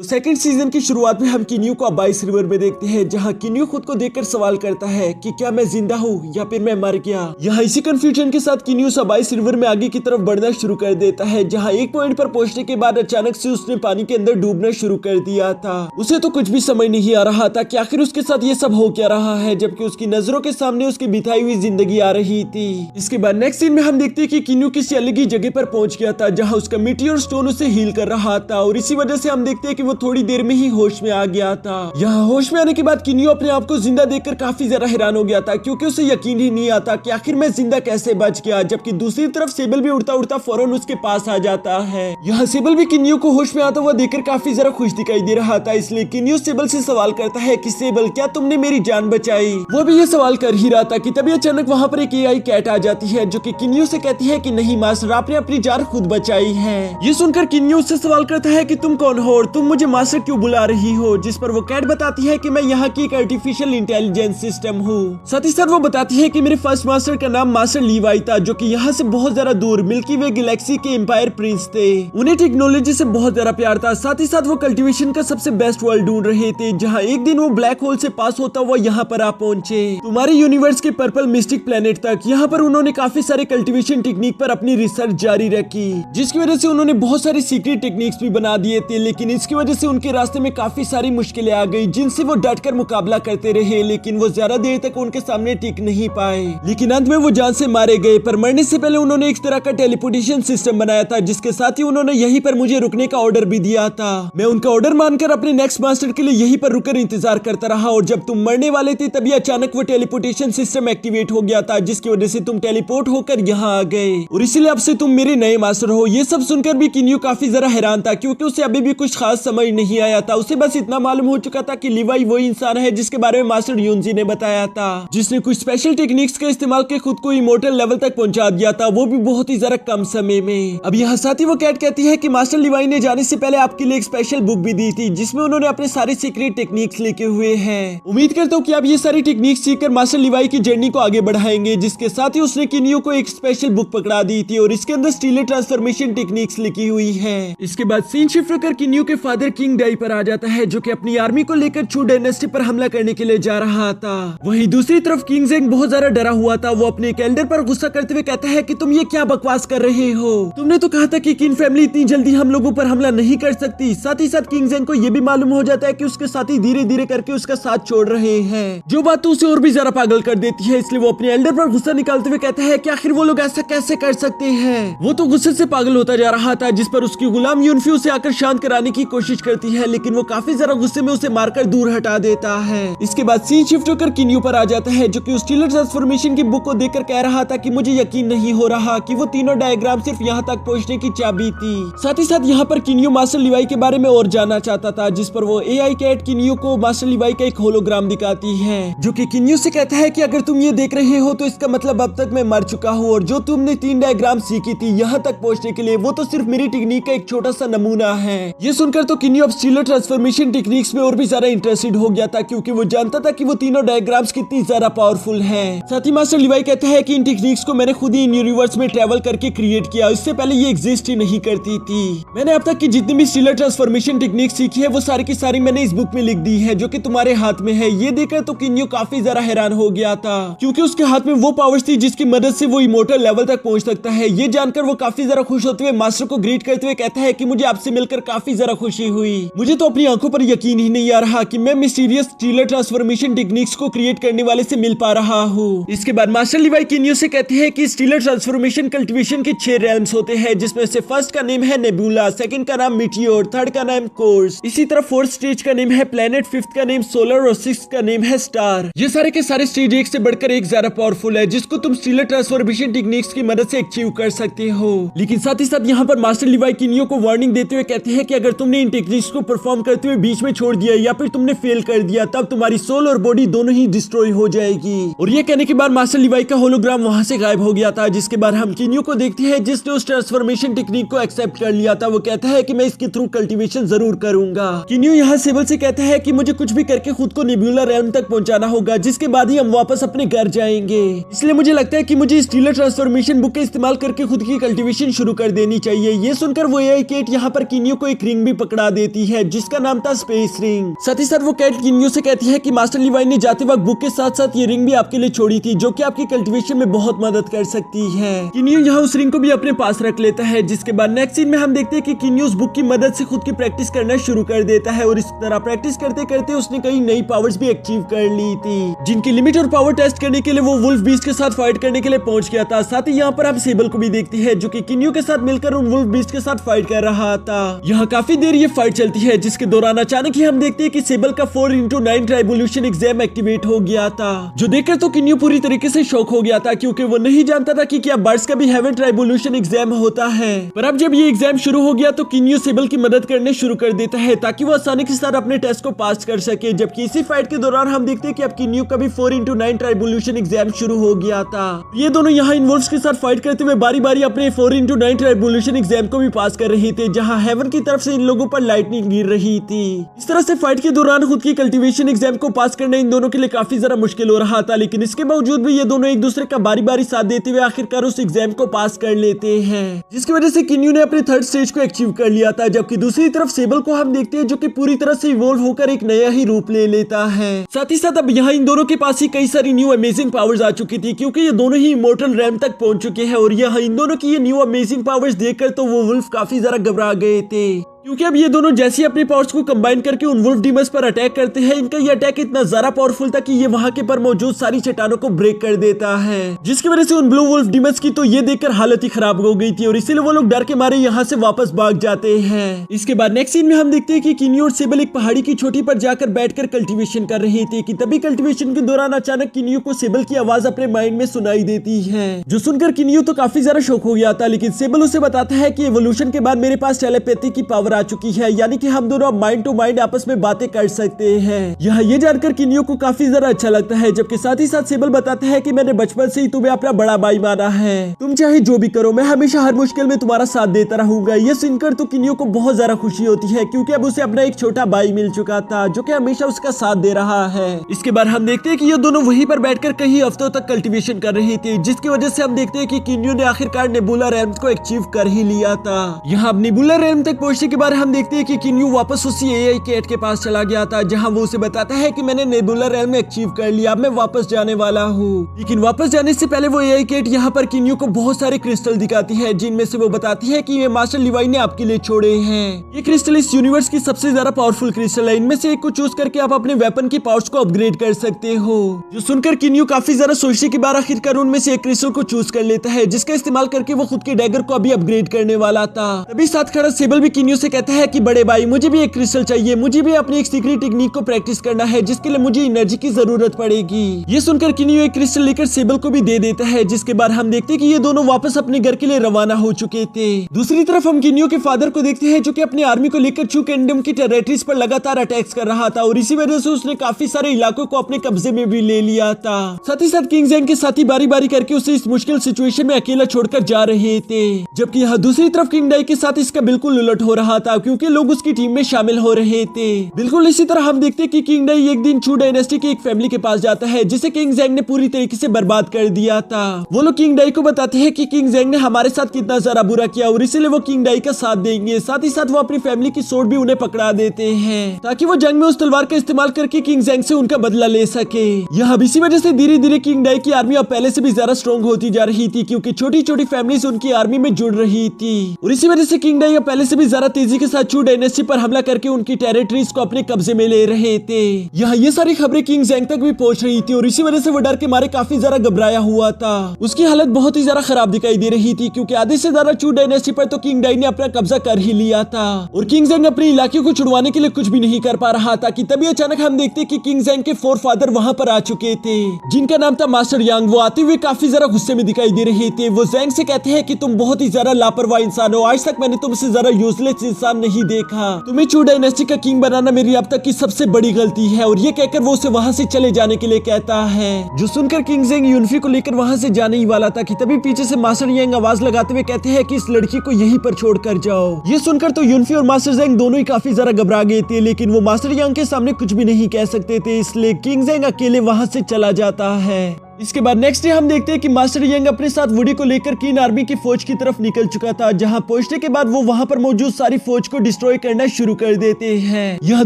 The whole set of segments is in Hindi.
तो सेकंड सीजन की शुरुआत में हम किन्यू को अबाइस रिवर में देखते हैं, जहां किन्यू खुद को देखकर सवाल करता है कि क्या मैं जिंदा हूँ या फिर मैं मर गया। यहाँ इसी कंफ्यूजन के साथ किन्यू अबाइस रिवर में आगे की तरफ बढ़ना शुरू कर देता है, जहाँ एक पॉइंट पर पहुंचने के बाद अचानक से उसने पानी के अंदर डूबना शुरू कर दिया था। उसे तो कुछ भी समझ नहीं आ रहा था कि आखिर उसके साथ ये सब हो क्या रहा है, जबकि उसकी नजरों के सामने उसकी बिताई हुई जिंदगी आ रही थी। इसके बाद नेक्स्ट सीन में हम देखते हैं कि किन्यू किसी अलग ही जगह पर पहुंच गया था, जहाँ उसका मीटियोर स्टोन उसे हील कर रहा था, और इसी वजह से हम देखते हैं कि वो थोड़ी देर में ही होश में आ गया था। यहाँ होश में आने के बाद किन्यू अपने आप को जिंदा देखकर काफी ज्यादा हैरान हो गया था, क्योंकि उसे यकीन ही नहीं आता कि आखिर मैं जिंदा कैसे बच गया। जबकि दूसरी तरफ सेबल भी उड़ता उड़ता फौरन उसके पास आ जाता है। यहाँ सेबल भी किन्यू को होश में आता हुआ देखकर काफी ज्यादा खुश दिखाई दे रहा था, इसलिए किन्यू सेबल से सवाल करता है कि सेबल, क्या तुमने मेरी जान बचाई? वो भी ये सवाल कर ही रहा था कि तभी अचानक वहाँ पर एक एआई कैट आ जाती है, जो कि किन्यू से कहती है कि नहीं मास्टर, आपने अपनी जान खुद बचाई है। ये सुनकर किन्यू उससे सवाल करता है कि तुम कौन हो और तुम मुझे मास्टर क्यों बुला रही हो? जिस पर वो कैट बताती है कि मैं यहाँ की एक आर्टिफिशियल इंटेलिजेंस सिस्टम हूँ। साथ ही साथ वो बताती है कि मेरे फर्स्ट मास्टर का नाम मास्टर लीवाई था, जो कि यहाँ से बहुत ज्यादा दूर मिल्की वे गैलेक्सी के एम्पायर प्रिंस थे। उन्हें टेक्नोलॉजी से बहुत ज्यादा प्यार था। साथ ही साथ वो कल्टीवेशन का सबसे बेस्ट वर्ल्ड ढूंढ रहे थे, जहाँ एक दिन वो ब्लैक होल से पास होता हुआ यहाँ पर आ पहुंचे, तुम्हारे यूनिवर्स के पर्पल मिस्टिक प्लेनेट तक। यहाँ पर उन्होंने काफी सारे कल्टीवेशन टेक्निक पर अपनी रिसर्च जारी रखी, जिसकी वजह से उन्होंने बहुत सारी सीक्रेट टेक्निक्स भी बना दिए थे। लेकिन इसकी वजह से उनके रास्ते में काफी सारी मुश्किलें आ गई, जिनसे वो डटकर मुकाबला करते रहे, लेकिन वो ज्यादा देर तक उनके सामने टिक नहीं पाए। लेकिन अंत में वो जान से मारे गए। पर मरने से पहले उन्होंने एक तरह का टेलीपोर्टेशन सिस्टम बनाया था, जिसके साथ ही उन्होंने यहीं पर मुझे रुकने का ऑर्डर भी दिया था। मैं उनका ऑर्डर मानकर अपने नेक्स्ट मास्टर के लिए यहीं पर रुककर इंतजार करता रहा, और जब तुम मरने वाले थे तभी अचानक वो टेलीपोर्टेशन सिस्टम एक्टिवेट हो गया था, जिसकी वजह से तुम टेलीपोर्ट होकर यहाँ आ गए, और इसीलिए अब से तुम मेरे नए मास्टर हो। ये सब सुनकर भी किन्यू काफी जरा हैरान था, क्योंकि उसे अभी भी कुछ खास समझ नहीं आया था। उसे बस इतना मालूम हो चुका था कि लीवाई वही इंसान है जिसके बारे में मास्टर यूनजी ने बताया था, जिसने कुछ स्पेशल टेक्निक्स का इस्तेमाल कर खुद को इमोर्टल लेवल तक पहुंचा दिया था, वो भी बहुत ही जरा कम समय में। अब यहाँ साथ ही वो कैट कहती है कि मास्टर लीवाई ने जाने से पहले आपके लिए एक स्पेशल बुक भी दी थी, जिसमें उन्होंने अपने सारे सीक्रेट टेक्निक्स लिखे हुए हैं। उम्मीद करता हूँ कि आप ये सारी टेक्निक्स सीखकर मास्टर लीवाई की जर्नी को आगे बढ़ाएंगे। जिसके साथ ही उसने किन्यू को एक स्पेशल बुक पकड़ा दी थी, और इसके अंदर स्टीलर ट्रांसफॉर्मेशन टेक्निक्स लिखी हुई है। इसके बाद सीन शिफ्ट कर किन्यू के फादर किंग डाई पर आ जाता है, जो कि अपनी आर्मी को लेकर चू डायनेस्टी पर हमला करने के लिए जा रहा था। वहीं दूसरी तरफ किंग ज़ेंग बहुत ज्यादा डरा हुआ था। वो अपने एल्डर पर गुस्सा करते हुए कहता है कि तुम ये क्या बकवास कर रहे हो? तुमने तो कहा था कि किंग फैमिली इतनी जल्दी हम लोगों पर हमला नहीं कर सकती। साथ ही साथ किंग ज़ेंग को ये भी मालूम हो जाता है कि उसके साथी धीरे धीरे करके उसका साथ छोड़ रहे हैं, जो बात तो उसे और भी ज्यादा पागल कर देती है। इसलिए वो अपने एल्डर पर गुस्सा निकालते हुए कहता है कि आखिर वो लोग ऐसा कैसे कर सकते हैं? वो तो गुस्से से पागल होता जा रहा था, जिस पर उसकी गुलाम यूनफ्यू उसे आकर शांत कराने की कोशिश करती है, लेकिन वो काफी ज्यादा गुस्से में उसे मारकर दूर हटा देता है। इसके बाद सीन शिफ्ट होकर किन्यू पर आ जाता है, जो कि उस स्टीलर ट्रांसफॉर्मेशन की बुक को देखकर कह रहा था कि मुझे यकीन नहीं हो रहा कि वो तीनों डायग्राम सिर्फ यहाँ तक पहुँचने की चाबी थी। साथ ही साथ यहाँ पर किन्यू मास्टर लीवाई के बारे में और जानना चाहता था, जिस पर वो एआई कैट किन्यू को मास्टर लीवाई का एक होलोग्राम दिखाती है, जो कि किन्यू से कहता है कि अगर तुम ये देख रहे हो तो इसका मतलब अब तक मैं मर चुका हूँ, और जो तुमने 3 डायग्राम सीखी थी यहाँ तक पहुँचने के लिए, वो तो सिर्फ मेरी टेक्निक का एक छोटा सा नमूना है। ये सुनकर तो किन्यू अब स्टीलर ट्रांसफॉर्मेशन टेक्निक्स में और भी ज्यादा इंटरेस्टेड हो गया था, क्योंकि वो जानता था कि वो तीनों डायग्राम्स कितनी ज्यादा पावरफुल हैं। साथ ही मास्टर लीवाई कहता है कि इन टेक्निक्स को मैंने खुद ही इन यूनिवर्स में ट्रेवल करके क्रिएट किया, इससे पहले ये एग्जिस्ट ही नहीं करती थी। मैंने अब तक की जितनी भी स्टीलर ट्रांसफॉर्मेशन टेक्निक सीखी है वो सारी की सारी मैंने इस बुक में लिख दी है, जो कि तुम्हारे हाथ में है। ये देखकर तो किन्यू काफी ज्यादा हैरान हो गया था, क्योंकि उसके हाथ में वो पावर्स थी जिसकी मदद से वो इमोर्टल लेवल तक पहुंच सकता है। ये जानकर वो काफी ज्यादा खुश होते हुए मास्टर को ग्रीट करते हुए कहता है कि मुझे आपसे मिलकर काफी ज्यादा खुशी हुई। मुझे तो अपनी आंखों पर यकीन ही नहीं आ रहा कि मैं मिस्टीरियस स्टीलर ट्रांसफॉर्मेशन टेक्निक्स को क्रिएट करने वाले से मिल पा रहा हूँ। इसके बाद मास्टर लीवाई किन्यू से कहते हैं कि स्टीलर ट्रांसफॉर्मेशन कल्टीवेशन के 6 रेल्म्स होते हैं, जिसमें से फर्स्ट का नेम है नेबुला, सेकंड का नाम मीटियोर, थर्ड का नाम कोर्स, इसी तरह फोर्थ स्टेज का नेम है प्लेनेट, फिफ्थ का नेम सोलर और सिक्स्थ का नेम है स्टार। ये सारे के सारे स्टेज एक से बढ़कर एक ज्यादा पावरफुल है, जिसको तुम स्टीलर ट्रांसफॉर्मेशन टेक्निक्स की मदद से अचीव कर सकते हो। लेकिन साथ ही साथ यहाँ पर मास्टर लीवाई किन्यू को वार्निंग देते हुए कहते हैं कि अगर तुमने इन टेक्निक्स को परफॉर्म करते हुए बीच में छोड़ दिया या फिर तुमने फेल कर दिया, तब तुम्हारी सोल और बॉडी दोनों ही डिस्ट्रॉय हो जाएगी। और ये कहने के बाद मास्टर लीवाई का होलोग्राम वहां से गायब हो गया था। जिसके बाद हम किन्यू को देखते हैं, जिसने उस ट्रांसफॉर्मेशन टेक्निक को एक्सेप्ट कर लिया था। वो कहता है कि मैं इसके थ्रू कल्टीवेशन जरूर करूंगा। किन्यू यहाँ सेबल से कहता है कि मुझे कुछ भी करके खुद को नेबुला रेल्म तक पहुंचाना होगा, जिसके बाद ही हम वापस अपने घर जाएंगे। इसलिए मुझे लगता है कि मुझे स्टीलर ट्रांसफॉर्मेशन बुक का इस्तेमाल करके खुद की कल्टीवेशन शुरू कर देनी चाहिए। ये सुनकर वो एआई कैट यहाँ पर किन्यू को एक रिंग भी पकड़ा देती है जिसका नाम था स्पेस रिंग। साथ ही साथ वो कैट किन्यू से कहती है कि मास्टर लिवाइन ने जाते वक्त बुक के साथ साथ ये रिंग भी आपके लिए छोड़ी थी जो कि आपकी कल्टीवेशन में बहुत मदद कर सकती है। किन्यू यहाँ उस रिंग को भी अपने पास रख लेता है, जिसके बाद नेक्स्ट सीन में हम देखते हैं कि किन्यू उस बुक की मदद से खुद की प्रैक्टिस करना शुरू कर देता है और इस तरह प्रैक्टिस करते करते उसने कई नई पावर्स भी अचीव कर ली थी जिनकी लिमिट और पावर टेस्ट करने के लिए वो वुल्फ बीस्ट के साथ फाइट करने के लिए पहुंच गया था। साथ ही यहाँ पर हम सेबल को भी देखते हैं जो कि किन्यू के साथ मिलकर उन वुल्फ बीस्ट के साथ फाइट कर रहा था। यहाँ काफी देर ये फाइट चलती है जिसके दौरान अचानक ही हम देखते हैं कि सेबल का 4x9 ट्राइबोल्यूशन एग्जाम एक्टिवेट हो गया था, जो देखकर तो किन्यू पूरी तरीके से शॉक हो गया था क्योंकि वो नहीं जानता था कि क्या बर्ड्स का भी हेवन ट्राइबोल्यूशन एग्जाम होता है। पर अब जब ये एग्जाम शुरू हो गया तो किन्यू सेबल की मदद करने शुरू कर देता है ताकि वो आसानी के साथ अपने टेस्ट को पास कर सके। जबकि इसी फाइट के दौरान हम देखते हैं कि अब किन्यू का भी 4x9 ट्राइबोल्यूशन एग्जाम शुरू हो गया था। ये दोनों यहाँ इन वुल्फ्स के साथ फाइट करते हुए बारी बारी अपने 4x9 ट्राइबोल्यूशन एग्जाम को भी पास कर रहे थे, जहाँ हेवन की तरफ से इन लोगों पर लाइटनिंग गिर रही थी। इस तरह से फाइट के दौरान खुद की कल्टीवेशन एग्जाम को पास करना इन दोनों के लिए काफी ज्यादा मुश्किल हो रहा था, लेकिन इसके बावजूद भी ये दोनों एक दूसरे का बारी बारी साथ देते हुए आखिरकार उस एग्जाम को पास कर लेते हैं, जिसकी वजह से किन्यू ने अपने थर्ड स्टेज को अचीव कर लिया था। जबकि दूसरी तरफ सेबल को हम देखते हैं जो कि पूरी तरह से इवॉल्व होकर एक नया ही रूप ले लेता है। साथ ही साथ अब यहाँ इन दोनों के पास ही कई सारी न्यू अमेजिंग पावर्स आ चुकी थी क्योंकि ये दोनों ही इमॉर्टल रैम तक पहुंच चुके हैं और यहाँ इन दोनों की ये न्यू अमेजिंग पावर्स देखकर तो वो वुल्फ काफी ज्यादा घबरा गए थे क्योंकि अब ये दोनों जैसे अपने पावर्स को कंबाइन करके उन वुल्फ डीमंस पर अटैक करते हैं, इनका ये अटैक इतना ज्यादा पावरफुल था कि ये वहां के पर मौजूद सारी चट्टानों को ब्रेक कर देता है, जिसकी वजह से उन ब्लू वुल्फ डीमंस की तो ये देखकर हालत ही खराब हो गई थी और इसीलिए वो लोग डर के मारे यहाँ से वापस भाग जाते हैं। इसके बाद नेक्स्ट सीन में हम देखते हैं कि किन्यू और सेबल एक पहाड़ी की चोटी पर जाकर बैठकर कल्टीवेशन कर रहे थे कि तभी कल्टीवेशन के दौरान अचानक किन्यू को सेबल की आवाज अपने माइंड में सुनाई देती है, जो सुनकर किन्यू तो काफी ज्यादा शॉक हो गया था। लेकिन सेबल उसे बताता है कि एवोल्यूशन के बाद मेरे पास टेलीपैथी की पावर आ चुकी है, यानी कि हम दोनों माइंड टू माइंड आपस में बातें कर सकते हैं। यहाँ ये जानकर किन्यू को काफी ज्यादा अच्छा लगता है। जबकि साथ ही साथ सेबल बताता है कि मैंने बचपन से ही तुम्हें अपना बड़ा भाई माना है, तुम चाहे जो भी करो मैं हमेशा हर मुश्किल में तुम्हारा साथ देता रहूंगा। ये सुनकर तो किन्यू को बहुत ज्यादा खुशी होती है क्योंकि अब उसे अपना एक छोटा भाई मिल चुका था जो कि हमेशा उसका साथ दे रहा है। इसके बाद हम देखते हैं कि ये दोनों वहीं पर बैठकर कई हफ्तों तक कल्टीवेशन कर रही थी, जिसकी वजह से हम देखते हैं कि किन्यू ने आखिरकार नेबुला रैम को अचीव कर ही लिया था। यहाँ नेबुला रैम तक पहुंचने के बाद हम देखते हैं कि किन्यू वापस उसी एआई कैट के पास चला गया था, जहां वो उसे बताता है कि मैंने नेबुला रैम अचीव कर लिया, अब मैं वापस जाने वाला हूँ। लेकिन वापस जाने से पहले वो एआई कैट यहाँ पर किन्यू को बहुत सारे क्रिस्टल दिखाती है, जिनमें से वो बताती है कि ये मास्टर लिवाइन ने आपके लिए छोड़े हैं। ये क्रिस्टल इस यूनिवर्स की सबसे ज्यादा पावरफुल क्रिस्टल है, इनमें से एक को चूज करके आप अपने वेपन की पावर्स को अपग्रेड कर सकते हो। जो सुनकर किन्यू काफी ज्यादा सोचने के बाद आखिरकार उनमें से एक क्रिस्टल को चूज कर लेता है, जिसका इस्तेमाल करके वो खुद के डैगर को अभी अपग्रेड करने वाला था। तभी साथ खड़ा सेबल भी किन्यू से कहता है कि बड़े भाई मुझे भी एक क्रिस्टल चाहिए, मुझे भी अपनी एक सीक्रेट टेक्निक को प्रैक्टिस करना है जिसके लिए मुझे एनर्जी की जरूरत पड़ेगी। ये सुनकर किन्यू एक क्रिस्टल लेकर सेबल को भी दे देता है, जिसके बाद हम देखते हैं कि ये दोनों वापस अपने घर के लिए रवाना हो चुके थे। दूसरी तरफ हम किन्यू के फादर को देखते हैं जो कि अपनी आर्मी को लेकर चू किंगडम की टेरिटरीज पर लगातार अटैक्स कर रहा था और इसी वजह से उसने काफी सारे इलाकों को अपने कब्जे में भी ले लिया था। साथ ही साथ किंग ज़ैंग के साथी बारी बारी करके उसे इस मुश्किल सिचुएशन में अकेला छोड़कर जा रहे थे, जबकि यहाँ दूसरी तरफ किंग डाई के साथ इसका बिल्कुल उलट हो रहा था क्योंकि लोग उसकी टीम में शामिल हो रहे थे। बिल्कुल इसी तरह हम देखते हैं कि किंग डाई एक दिन चू डायनेस्टी की एक फैमिली के पास जाता है जिसे किंग ज़ैंग ने पूरी तरीके से बर्बाद कर दिया था। वो लोग किंग डाई को बताते हैं कि किंग ज़ैंग ने हमारे साथ कितना सारा बुरा किया और इसीलिए वो किंग डाई का साथ देंगे। साथ ही साथ वो अपनी फैमिली की सोर्ड भी उन्हें पकड़ा देते हैं ताकि वो जंग में उस तलवार का इस्तेमाल करके किंग ज़ैंग से उनका बदला ले सके। यहाँ इसी वजह से धीरे धीरे किंग डाई की आर्मी अब पहले से भी ज्यादा स्ट्रॉन्ग होती जा रही थी क्योंकि छोटी छोटी फैमिलीज उनकी आर्मी में जुड़ रही थी और इसी वजह से किंग डाई अब पहले से भी ज्यादा तेजी के साथ चू डायनेस्टी पर हमला करके उनकी टेरिटरीज को अपने कब्जे में ले रहे थे। यहाँ ये सारी खबरें किंग ज़ैंग तक भी पहुंच रही थी और इसी वजह से वो डर के मारे काफी ज्यादा घबराया हुआ था। उसकी हालत बहुत ही ज्यादा खराब दिखाई दे रही थी क्योंकि आधे से ज्यादा चू डायनेस्टी पर तो किंग डाई ने अपना कब्जा कर ही लिया था और किंग ज़ैंग अपने इलाके को छुड़वाने के लिए कुछ भी नहीं कर पा रहा था कि तभी अचानक हम देखते कि किंग ज़ैंग के 4 फादर वहां पर आ चुके थे जिनका नाम था मास्टर यांग। वो आते हुए काफी ज्यादा गुस्से में दिखाई दे रहे थे। वो ज़ैंग से कहते हैं कि तुम बहुत ही ज्यादा लापरवाह इंसान हो, आज तक मैंने तुमसे ज्यादा यूजलेस इंसान नहीं देखा, तुम्हें चू डायनेस्टी का किंग बनाना मेरी अब तक की सबसे बड़ी गलती है। और ये कहकर वो उसे वहां से चले जाने के लिए कहता है। जो सुनकर किंग ज़ैंग यूनफी को लेकर वहां से जाने ही वाला था कि तभी पीछे से मास्टर यांग आवाज लगाते हुए कहते हैं कि इस लड़की को यहीं पर छोड़ कर जाओ। ये सुनकर तो यूनफी और मास्टर ज़ैंग दोनों ही काफी ज्यादा घबरा गए थे, लेकिन वो मास्टर यांग के सामने कुछ भी नहीं कह सकते थे, इसलिए किंग ज़ैंग अकेले वहां से चला जाता है। इसके बाद नेक्स्ट डे हम देखते हैं कि मास्टर यंग अपने साथ वुडी को लेकर किन आर्मी की फौज की तरफ निकल चुका था, जहां पहुंचने के बाद वो वहां पर मौजूद सारी फौज को डिस्ट्रॉय करना शुरू कर देते हैं। यहाँ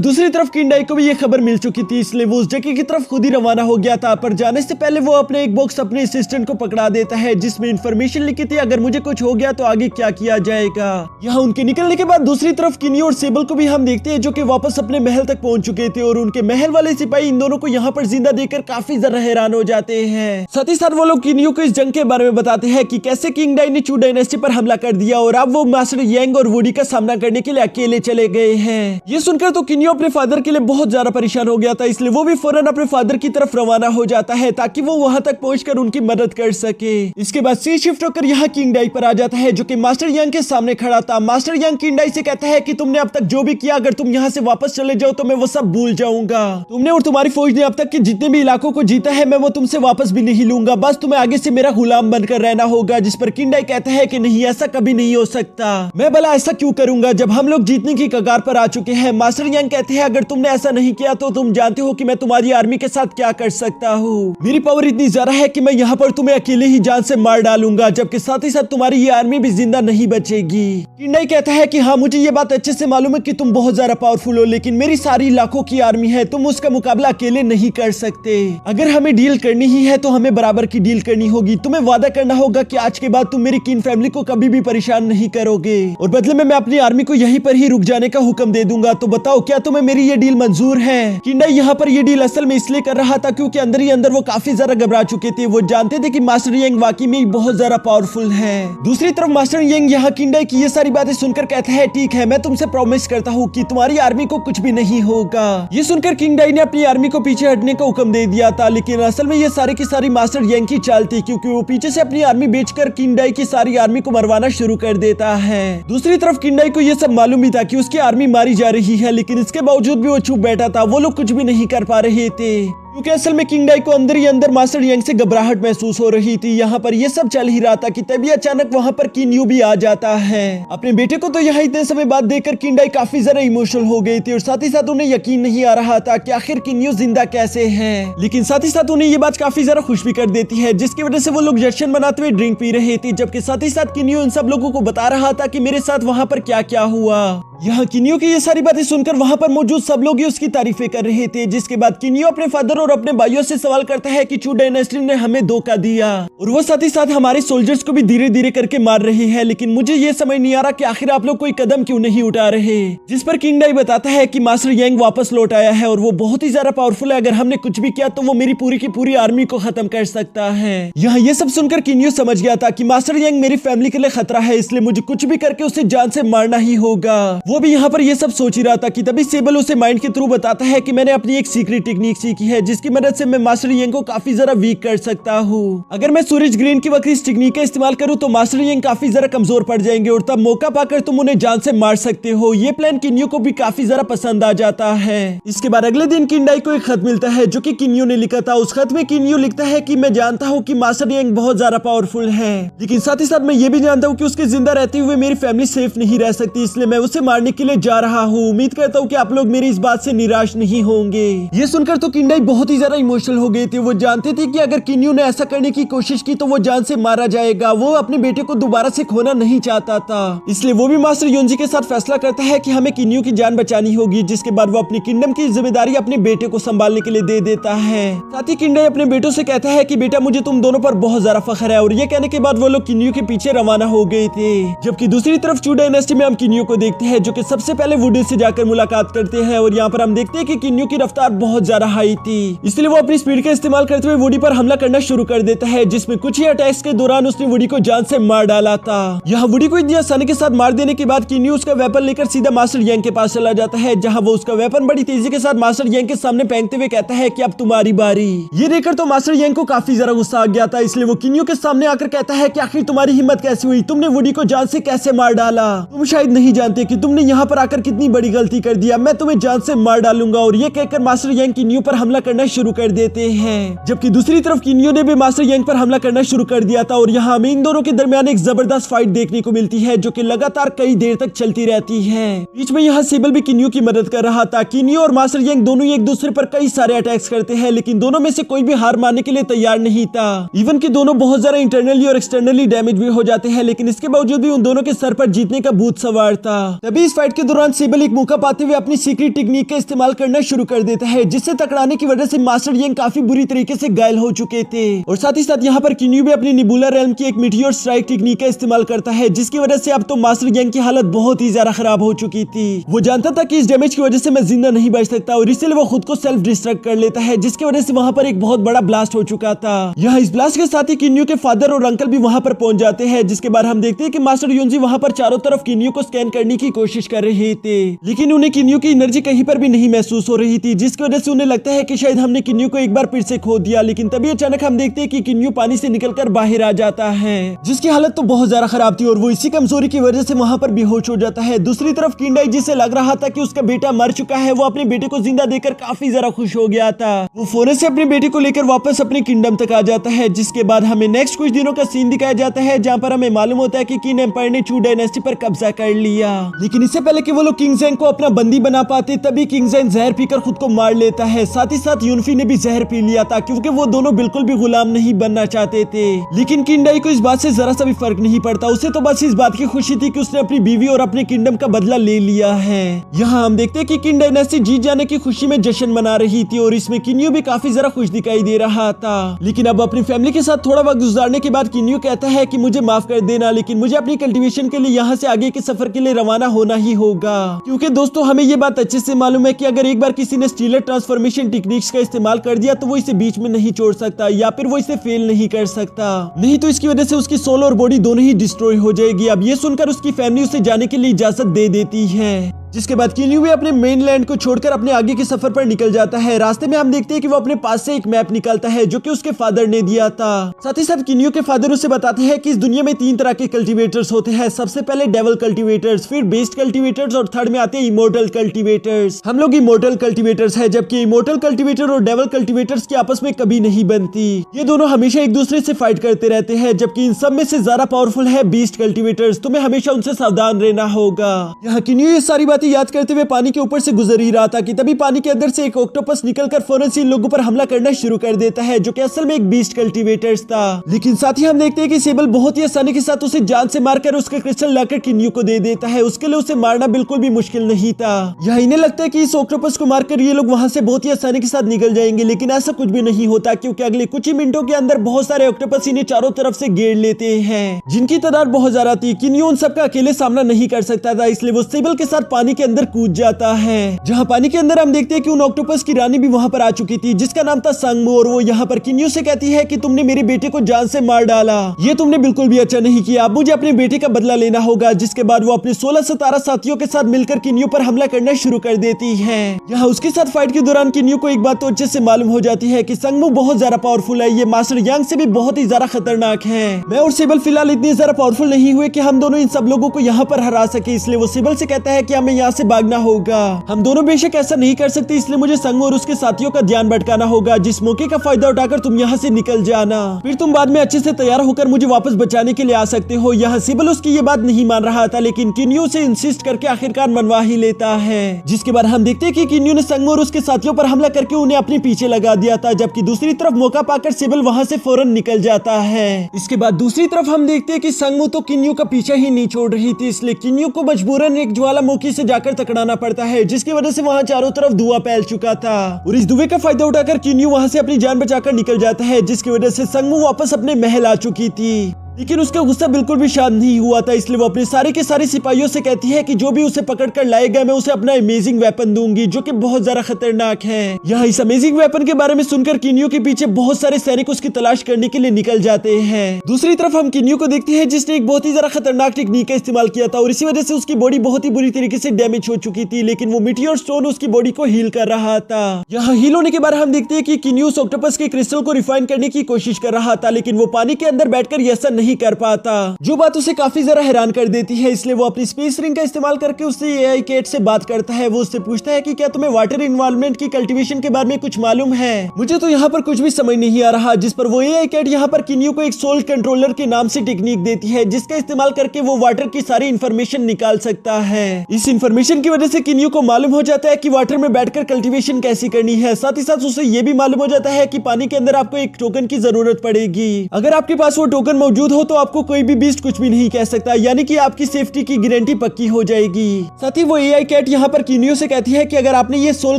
दूसरी तरफ किंडाई को भी ये खबर मिल चुकी थी, इसलिए वो उस जगह की तरफ खुद ही रवाना हो गया था। पर जाने से पहले वो अपने एक बॉक्स अपने असिस्टेंट को पकड़ा देता है, जिसमें इंफॉर्मेशन लिखी थी अगर मुझे कुछ हो गया तो आगे क्या किया जाएगा। यहाँ उनके निकलने के बाद दूसरी तरफ किनियो और सेबल को भी हम देखते हैं, जो कि वापस अपने महल तक पहुंच चुके थे और उनके महल वाले सिपाही इन दोनों को यहाँ पर जिंदा देखकर काफी ज्यादा हैरान हो जाते हैं। साथ ही साथ वो लोग किनियो को इस जंग के बारे में बताते हैं कि कैसे किंग डाई ने चू डायनेस्टी पर हमला कर दिया और अब वो मास्टर यंग और वुडी का सामना करने के लिए अकेले चले गए हैं। ये सुनकर तो किनियो अपने फादर के लिए बहुत ज्यादा परेशान हो गया था, इसलिए वो भी फौरन अपने फादर की तरफ रवाना हो जाता है ताकि वो वहां तक पहुंचकर उनकी मदद कर सके। इसके बाद सी शिफ्ट होकर यहाँ किंग डाई पर आ जाता है, जो कि मास्टर यंग के सामने खड़ा था। मास्टर यंग किंग डाई से कहता है कि तुमने अब तक जो भी किया, अगर तुम यहाँ से वापस चले जाओ तो मैं वो सब भूल जाऊंगा। तुमने और तुम्हारी फौज ने अब तक के जितने भी इलाकों को जीता है, मैं वो तुमसे वापस भी नहीं लूंगा, बस तुम्हें आगे से मेरा गुलाम बनकर रहना होगा। जिस पर किंग डाई कहता है कि नहीं, ऐसा कभी नहीं हो सकता। मैं भला ऐसा क्यों करूंगा जब हम लोग जीतने की कगार पर आ चुके हैं। मास्टर यंग कहते हैं अगर तुमने ऐसा नहीं किया तो तुम जानते हो कि मैं तुम्हारी आर्मी के साथ क्या कर सकता हूँ। मेरी पावर इतनी ज्यादा है कि मैं यहाँ पर तुम्हें अकेले ही जान से मार डालूंगा, जबकि साथ ही साथ तुम्हारी ये आर्मी भी जिंदा नहीं बचेगी। किंग डाई कहता है कि हाँ, मुझे ये बात अच्छे से मालूम है कि तुम बहुत ज्यादा पावरफुल हो, लेकिन मेरी सारी लाखों की आर्मी है, तुम उसका मुकाबला अकेले नहीं कर सकते। अगर हमें डील करनी ही है तो हमें बराबर की डील करनी होगी। तुम्हें वादा करना होगा कि आज के बाद तुम मेरी किन फैमिली को कभी भी परेशान नहीं करोगे और बदले में मैं अपनी आर्मी को यहीं पर ही रुक जाने का हुक्म दे दूंगा। तो बताओ, क्या तुम्हें मेरी ये डील मंजूर है? किंग डाई यहाँ पर ये डील असल में इसलिए कर रहा था क्योंकि अंदर ही अंदर वो काफी ज्यादा घबरा चुके थे। वो जानते थे कि मास्टर यंग वाकई में बहुत ज्यादा पावरफुल है। दूसरी तरफ मास्टर यंग यहाँ किंग डाई की ये सारी बातें सुनकर कहता है ठीक है, मैं तुमसे प्रॉमिस करता हूँ कि तुम्हारी आर्मी को कुछ भी नहीं होगा। ये सुनकर किंग डाई ने अपनी आर्मी को पीछे हटने का हुक्म दे दिया था, लेकिन असल में ये सारी की सारी मास्टर यंग की चाल थी, क्योंकि वो पीछे से अपनी आर्मी बेचकर किंग डाई की सारी आर्मी को मरवाना शुरू कर देता है। दूसरी तरफ किंग डाई को ये सब मालूम ही था कि उसकी आर्मी मारी जा रही है, लेकिन इसके बावजूद भी वो चुप बैठा था। वो लोग कुछ भी नहीं कर पा रहे थे क्योंकि असल में किंग डाई को अंदर ही अंदर मास्टर यंग से घबराहट महसूस हो रही थी। यहाँ पर ये सब चल ही रहा था कि तभी अचानक वहाँ पर किन्यू भी आ जाता है। अपने बेटे को तो यहाँ इतने समय बाद देखकर किंग डाई काफी ज्यादा इमोशनल हो गई थी और साथ ही साथ उन्हें यकीन नहीं आ रहा था कि आखिर किन्यू जिंदा कैसे है। लेकिन साथ ही साथ उन्हें ये बात काफी ज्यादा खुश भी कर देती है, जिसकी वजह से वो लोग जश्न मनाते हुए ड्रिंक पी रहे थे, जबकि साथ ही साथ किन्यू इन सब लोगों को बता रहा था कि मेरे साथ वहाँ पर क्या क्या हुआ। यहाँ किन्यू की ये सारी बातें सुनकर वहाँ पर मौजूद सब लोग ही उसकी तारीफें कर रहे थे, जिसके बाद किन्यू अपने फादर और अपने भाइयों से सवाल करता है कि चू डायनेस्टी ने हमें धोखा दिया और वो साथ ही साथ हमारे सोल्जर्स को भी धीरे धीरे करके मार रहे हैं, लेकिन मुझे ये समझ नहीं आ रहा कि आखिर आप लोग कोई कदम क्यों नहीं उठा रहे। जिस पर किंग डाई बताता है कि मास्टर यंग वापस लौट आया है और वो बहुत ही ज्यादा पावरफुल है, अगर हमने कुछ भी किया तो वो मेरी पूरी की पूरी आर्मी को खत्म कर सकता है। यहाँ ये सब सुनकर किन्यू समझ गया था कि मास्टर यंग मेरी फैमिली के लिए खतरा है, इसलिए मुझे कुछ भी करके उसे जान से मारना ही होगा। वो भी यहाँ पर ये सब सोच ही रहा था कि तभी सेबल उसे माइंड के थ्रू बताता है कि मैंने अपनी एक सीक्रेट टेक्निक सीखी है, जिसकी मदद से मैं मास्टर यंग को काफी ज्यादा वीक कर सकता हूँ। अगर मैं सूरज ग्रीन के वक्त इस टेक्निक का इस्तेमाल करूँ तो मास्टर यंग काफी ज्यादा कमजोर पड़ जाएंगे और तब मौका पाकर तुम उन्हें जान से मार सकते हो। ये प्लान किन्यू को भी काफी ज्यादा पसंद आ जाता है। इसके बाद अगले दिन किंग डाई को एक खत मिलता है जो कि किन्यू ने लिखा था। उस खत में किन्यू लिखता है कि मैं जानता हूँ कि मास्टर यंग बहुत ज्यादा पावरफुल है, लेकिन साथ ही साथ मैं ये भी जानता हूँ कि उसके जिंदा रहते हुए मेरी फैमिली सेफ नहीं रह सकती, इसलिए मैं उसे मारने के लिए जा रहा हूँ। उम्मीद करता हूँ कि आप लोग मेरी इस बात से निराश नहीं होंगे। ये सुनकर तो किंग डाई बहुत ही ज्यादा इमोशनल हो गए थे। वो जानते थे कि अगर किन्यू ने ऐसा करने की कोशिश की तो वो जान से मारा जाएगा। वो अपने बेटे को दोबारा से खोना नहीं चाहता था, इसलिए वो भी मास्टर योंजी के साथ फैसला करता है कि हमें किन्यू की जान बचानी होगी। जिसके बाद वो अपनी किंगडम की जिम्मेदारी अपने बेटे को संभालने के लिए दे देता है। साथ ही किंग डाई अपने बेटों से कहता है कि बेटा मुझे तुम दोनों पर बहुत ज्यादा फख्र है, और ये कहने के बाद वो लोग किन्यू के पीछे रवाना हो गए थे। जबकि दूसरी तरफ चू डायनेस्टी में हम किन्यू को देखते हैं जो कि सबसे पहले वुडी से जाकर मुलाकात करते हैं, और यहाँ पर हम देखते हैं कि किन्यू की रफ्तार बहुत ज्यादा हाई थी, इसलिए वो अपनी स्पीड का इस्तेमाल करते हुए वुडी पर हमला करना शुरू कर देता है, जिसमें कुछ ही अटैक्स के दौरान उसने वुडी को जान से मार डाला था। यहाँ वुडी को इतनी आसानी के साथ मार देने के बाद किन्यू उसका वेपन लेकर सीधा मास्टर यंग के पास चला जाता है, जहाँ वो उसका वेपन बड़ी तेजी के साथ मास्टर यंग के सामने फेंकते हुए कहता है कि अब तुम्हारी बारी। ये देखकर तो मास्टर यंग को काफी ज्यादा गुस्सा आ गया था, इसलिए वो किन्यू के सामने आकर कहता है कि आखिर तुम्हारी हिम्मत कैसे हुई, तुमने वुडी को जान से कैसे मार डाला। तुम शायद नहीं जानते कि तुमने तुमने यहाँ पर आकर कितनी बड़ी गलती कर दिया, मैं तुम्हें जान से मार डालूंगा। और ये कहकर मास्टर यांग किन्यू पर हमला करना शुरू कर देते हैं, जबकि दूसरी तरफ किन्यू ने भी मास्टर यांग पर हमला करना शुरू कर दिया था। और यहाँ हमें इन दोनों के दरमियान एक जबरदस्त फाइट देखने को मिलती है जो कि लगातार कई देर तक चलती रहती है। बीच में यहाँ सेबल भी किन्यू की मदद कर रहा था। किन्यू और मास्टर यांग दोनों एक दूसरे पर कई सारे अटैक्स करते हैं, लेकिन दोनों में से कोई भी हार मानने के लिए तैयार नहीं था। इवन कि दोनों बहुत ज्यादा इंटरनली और एक्सटर्नली डैमेज भी हो जाते हैं, लेकिन इसके बावजूद भी उन दोनों के सर पर जीतने का भूत सवार था। तभी इस फाइट के दौरान सेबल एक मौका पाते हुए अपनी सीक्रेट टेक्निक का इस्तेमाल करना शुरू कर देता है, जिससे टकराने की वजह से मास्टर यांग काफी बुरी तरीके से घायल हो चुके थे। और साथ ही साथ यहाँ पर किन्यू भी अपनी निबुला रेल्म की एक मीटियोर स्ट्राइक टेक्निक का इस्तेमाल करता है, जिसकी वजह से अब तो मास्टर यांग की हालत बहुत ही ज्यादा खराब हो चुकी थी। वो जानता था कि इस डैमेज की वजह से मैं जिंदा नहीं बच सकता और इसलिए वो खुद को सेल्फ डिस्ट्रक्ट कर लेता है, जिसकी वजह से वहाँ पर एक बहुत बड़ा ब्लास्ट हो चुका था। यहाँ इस ब्लास्ट के साथ ही किन्यू के फादर और अंकल भी वहाँ पर पहुंच जाते हैं, जिसके बाद हम देखते हैं कि मास्टर युनजी वहाँ पर चारों तरफ किन्यू को स्कैन करने की कोशिश कर रहे थे, लेकिन उन्हें किन्यू की एनर्जी कहीं पर भी नहीं महसूस हो रही थी, जिसकी वजह से उन्हें लगता है कि शायद हमने किन्यू को एक बार फिर से खो दिया। लेकिन तभी अचानक हम देखते हैं कि किन्यू पानी से निकलकर बाहर आ जाता है, जिसकी हालत तो बहुत ज्यादा खराब थी और वो इसी कमजोरी की वजह से वहाँ पर बेहोश हो जाता है। दूसरी तरफ किंडाई जिसे लग रहा था कि उसका बेटा मर चुका है, वो अपने बेटे को जिंदा देखकर काफी ज्यादा खुश हो गया था। वो फौरन से अपने बेटे को लेकर वापस अपने किंगडम तक आ जाता है, जिसके बाद हमें नेक्स्ट कुछ दिनों का सीन दिखाया जाता है, जहाँ पर हमें मालूम होता है कि किन एम्पायर ने चू डायनेस्टी पर कब्जा कर लिया। लेकिन इससे पहले कि वो लोग किंग ज़ेंग को अपना बंदी बना पाते, तभी किंग ज़ेंग जहर पीकर खुद को मार लेता है। साथ ही साथ यूनफी ने भी जहर पी लिया था, क्योंकि वो दोनों बिल्कुल भी गुलाम नहीं बनना चाहते थे। लेकिन किंडाई को इस बात से जरा सा भी फर्क नहीं पड़ता, उसे तो बस इस बात की खुशी थी कि उसने अपनी बीवी और अपने किंगडम का बदला ले लिया है। यहाँ हम देखते हैं कि किंग डायनेस्टी जीत जाने की खुशी में जश्न मना रही थी और इसमें किन्यू भी काफी जरा खुश दिखाई दे रहा था। लेकिन अब अपनी फैमिली के साथ थोड़ा वक्त गुजारने के बाद किन्यू कहता है कि मुझे माफ कर देना, लेकिन मुझे अपनी कल्टीवेशन के लिए यहाँ से आगे के सफर के लिए रवाना होना ही होगा। क्योंकि दोस्तों हमें ये बात अच्छे से मालूम है कि अगर एक बार किसी ने स्टीलर ट्रांसफॉर्मेशन टेक्निक्स का इस्तेमाल कर दिया तो वो इसे बीच में नहीं छोड़ सकता या फिर वो इसे फेल नहीं कर सकता, नहीं तो इसकी वजह से उसकी सोल और बॉडी दोनों ही डिस्ट्रॉय हो जाएगी। अब ये सुनकर उसकी फैमिली उसे जाने के लिए इजाजत दे देती है, जिसके बाद किन्यू भी अपने मेनलैंड को छोड़कर अपने आगे के सफर पर निकल जाता है। रास्ते में हम देखते हैं कि वो अपने पास से एक मैप निकालता है जो कि उसके फादर ने दिया था। साथ ही साथ किन्यू के फादर उसे बताते हैं कि इस दुनिया में 3 तरह के कल्टीवेटर्स होते हैं। सबसे पहले डेवल कल्टीवेटर्स, फिर बेस्ट कल्टीवेटर्स और थर्ड में आते हैं इमोर्टल कल्टीवेटर्स। हम लोग इमोर्टल कल्टीवेटर्स है, जबकि इमोर्टल कल्टीवेटर और डेवल कल्टीवेटर्स की आपस में कभी नहीं बनती। ये दोनों हमेशा एक दूसरे से फाइट करते रहते हैं, जबकि इन सब में से ज्यादा पावरफुल है बीस्ट कल्टीवेटर्स। तुम्हें हमेशा उनसे सावधान रहना होगा। यहाँ किन्यू ये सारी बातें याद करते हुए पानी के ऊपर से गुजर ही रहा था कि तभी पानी के अंदर से एक ऑक्टोपस निकलकर फौरन से इन लोगों पर हमला करना शुरू कर देता है, जो कि असल में एक बीस्ट कल्टीवेटर्स था। लेकिन साथ ही हम देखते हैं कि सेबल बहुत ही आसानी के साथ उसे जान से मारकर उसका क्रिस्टल लाकर किन्यू को दे देता है। उसके लिए उसे मारना बिल्कुल भी मुश्किल नहीं था। यहाँ इन्हें लगता है कि इस ऑक्टोपस को मारकर ये लोग वहां से बहुत ही आसानी के साथ निकल जाएंगे, लेकिन ऐसा कुछ भी नहीं होता, क्योंकि अगले कुछ ही मिनटों के अंदर बहुत सारे ऑक्टोपस इन्हें चारों तरफ से घेर लेते हैं, जिनकी तादाद बहुत ज्यादा थी। किन्यू उन सबका अकेले सामना नहीं कर सकता था, इसलिए वो सेबल के साथ पानी के अंदर कूद जाता है। जहां पानी के अंदर हम देखते हैं कि उन ऑक्टोपस की रानी भी वहां पर आ चुकी थी, जिसका नाम था संगमो, और वो यहाँ पर किन्यू से कहती है कि तुमने मेरे बेटे को जान से मार डाला, ये तुमने बिल्कुल भी अच्छा नहीं किया, अब मुझे अपने बेटे का बदला लेना होगा। जिसके बाद वो अपने 16-17 साथियों के साथ मिलकर किन्यू पर हमला करना शुरू कर देती है। यहाँ उसके साथ फाइट के दौरान किन्यू को एक बात तो अच्छे से मालूम हो जाती है कि संगमो बहुत ज्यादा पावरफुल है, ये मास्टर यांग से भी बहुत ही ज्यादा खतरनाक है। मैं और सेबल फिलहाल इतने ज्यादा पावरफुल नहीं हुए कि हम दोनों इन सब लोगों को यहाँ पर हरा सके, इसलिए वो सेबल से कहता है कि हमें यहाँ से भागना होगा। हम दोनों बेशक ऐसा नहीं कर सकते, इसलिए मुझे संगमो और उसके साथियों का ध्यान भटकाना होगा। जिस मौके का फायदा उठाकर तुम यहाँ से निकल जाना, फिर तुम बाद में अच्छे से तैयार होकर मुझे वापस बचाने के लिए आ सकते हो। यहाँ सेबल उसकी ये बात नहीं मान रहा था, लेकिन किन्यू से इंसिस्ट करके आखिरकार मनवा ही लेता है। जिसके बाद हम देखते हैं कि किन्यू ने संगमो और उसके साथियों पर हमला करके उन्हें अपने पीछे लगा दिया था, जबकि दूसरी तरफ मौका पाकर सेबल वहाँ से फौरन निकल जाता है। इसके बाद दूसरी तरफ हम देखते हैं कि संगमो तो किन्यू का पीछा ही नहीं छोड़ रही थी, इसलिए किन्यू को मजबूरन एक ज्वालामुखी से जाकर टकराना पड़ता है, जिसकी वजह से वहाँ चारों तरफ धुआं फैल चुका था। और इस धुएं का फायदा उठाकर किन्यू वहाँ से अपनी जान बचाकर निकल जाता है, जिसकी वजह से संगमो वापस अपने महल आ चुकी थी। लेकिन उसका गुस्सा बिल्कुल भी शांत नहीं हुआ था, इसलिए वो अपने सारे के सारे सिपाहियों से कहती है कि जो भी उसे पकड़ कर लाएगा मैं उसे अपना अमेजिंग वेपन दूंगी, जो कि बहुत ज्यादा खतरनाक है। यहाँ इस अमेजिंग वेपन के बारे में सुनकर किन्यू के पीछे बहुत सारे सैनिक उसकी तलाश करने के लिए निकल जाते हैं। दूसरी तरफ हम किन्यू को देखते हैं, जिसने एक बहुत ही ज्यादा खतरनाक टेक्निक का इस्तेमाल किया था और इसी वजह से उसकी बॉडी बहुत ही बुरी तरीके से डैमेज हो चुकी थी, लेकिन वो मीटियोर स्टोन उसकी बॉडी को हील कर रहा था। यहाँ हील होने के बाद हम देखते हैं कि किन्यू ऑक्टोपस के क्रिस्टल को रिफाइन करने की कोशिश कर रहा था, लेकिन वो पानी के अंदर बैठकर ऐसा नहीं कर पाता, जो बात उसे काफी ज्यादा हैरान कर देती है। इसलिए वो अपनी स्पेस रिंग का इस्तेमाल करके उससे एआई कैट से बात करता है। वो उससे पूछता है कि क्या तुम्हें वाटर इन्वायरमेंट की कल्टीवेशन के बारे में कुछ मालूम है? मुझे तो यहाँ पर कुछ भी समझ नहीं आ रहा। जिस पर वो एआई कैट यहाँ पर किन्यू को एक सोल कंट्रोलर के नाम से टेक्निक देती है, जिसका इस्तेमाल करके वो वाटर की सारी इन्फॉर्मेशन निकाल सकता है। इस इन्फॉर्मेशन की वजह से किन्यू को मालूम हो जाता है कि वाटर में बैठकर कल्टीवेशन कैसी करनी है। साथ ही साथ उसे ये भी मालूम हो जाता है कि पानी के अंदर आपको एक टोकन की जरूरत पड़ेगी। अगर आपके पास वो टोकन मौजूद हो तो आपको कोई भी बीस्ट कुछ भी नहीं कह सकता, यानी कि आपकी सेफ्टी की गारंटी पक्की हो जाएगी। साथ ही वो एआई कैट यहाँ पर किन्यू से कहती है कि अगर आपने ये सोल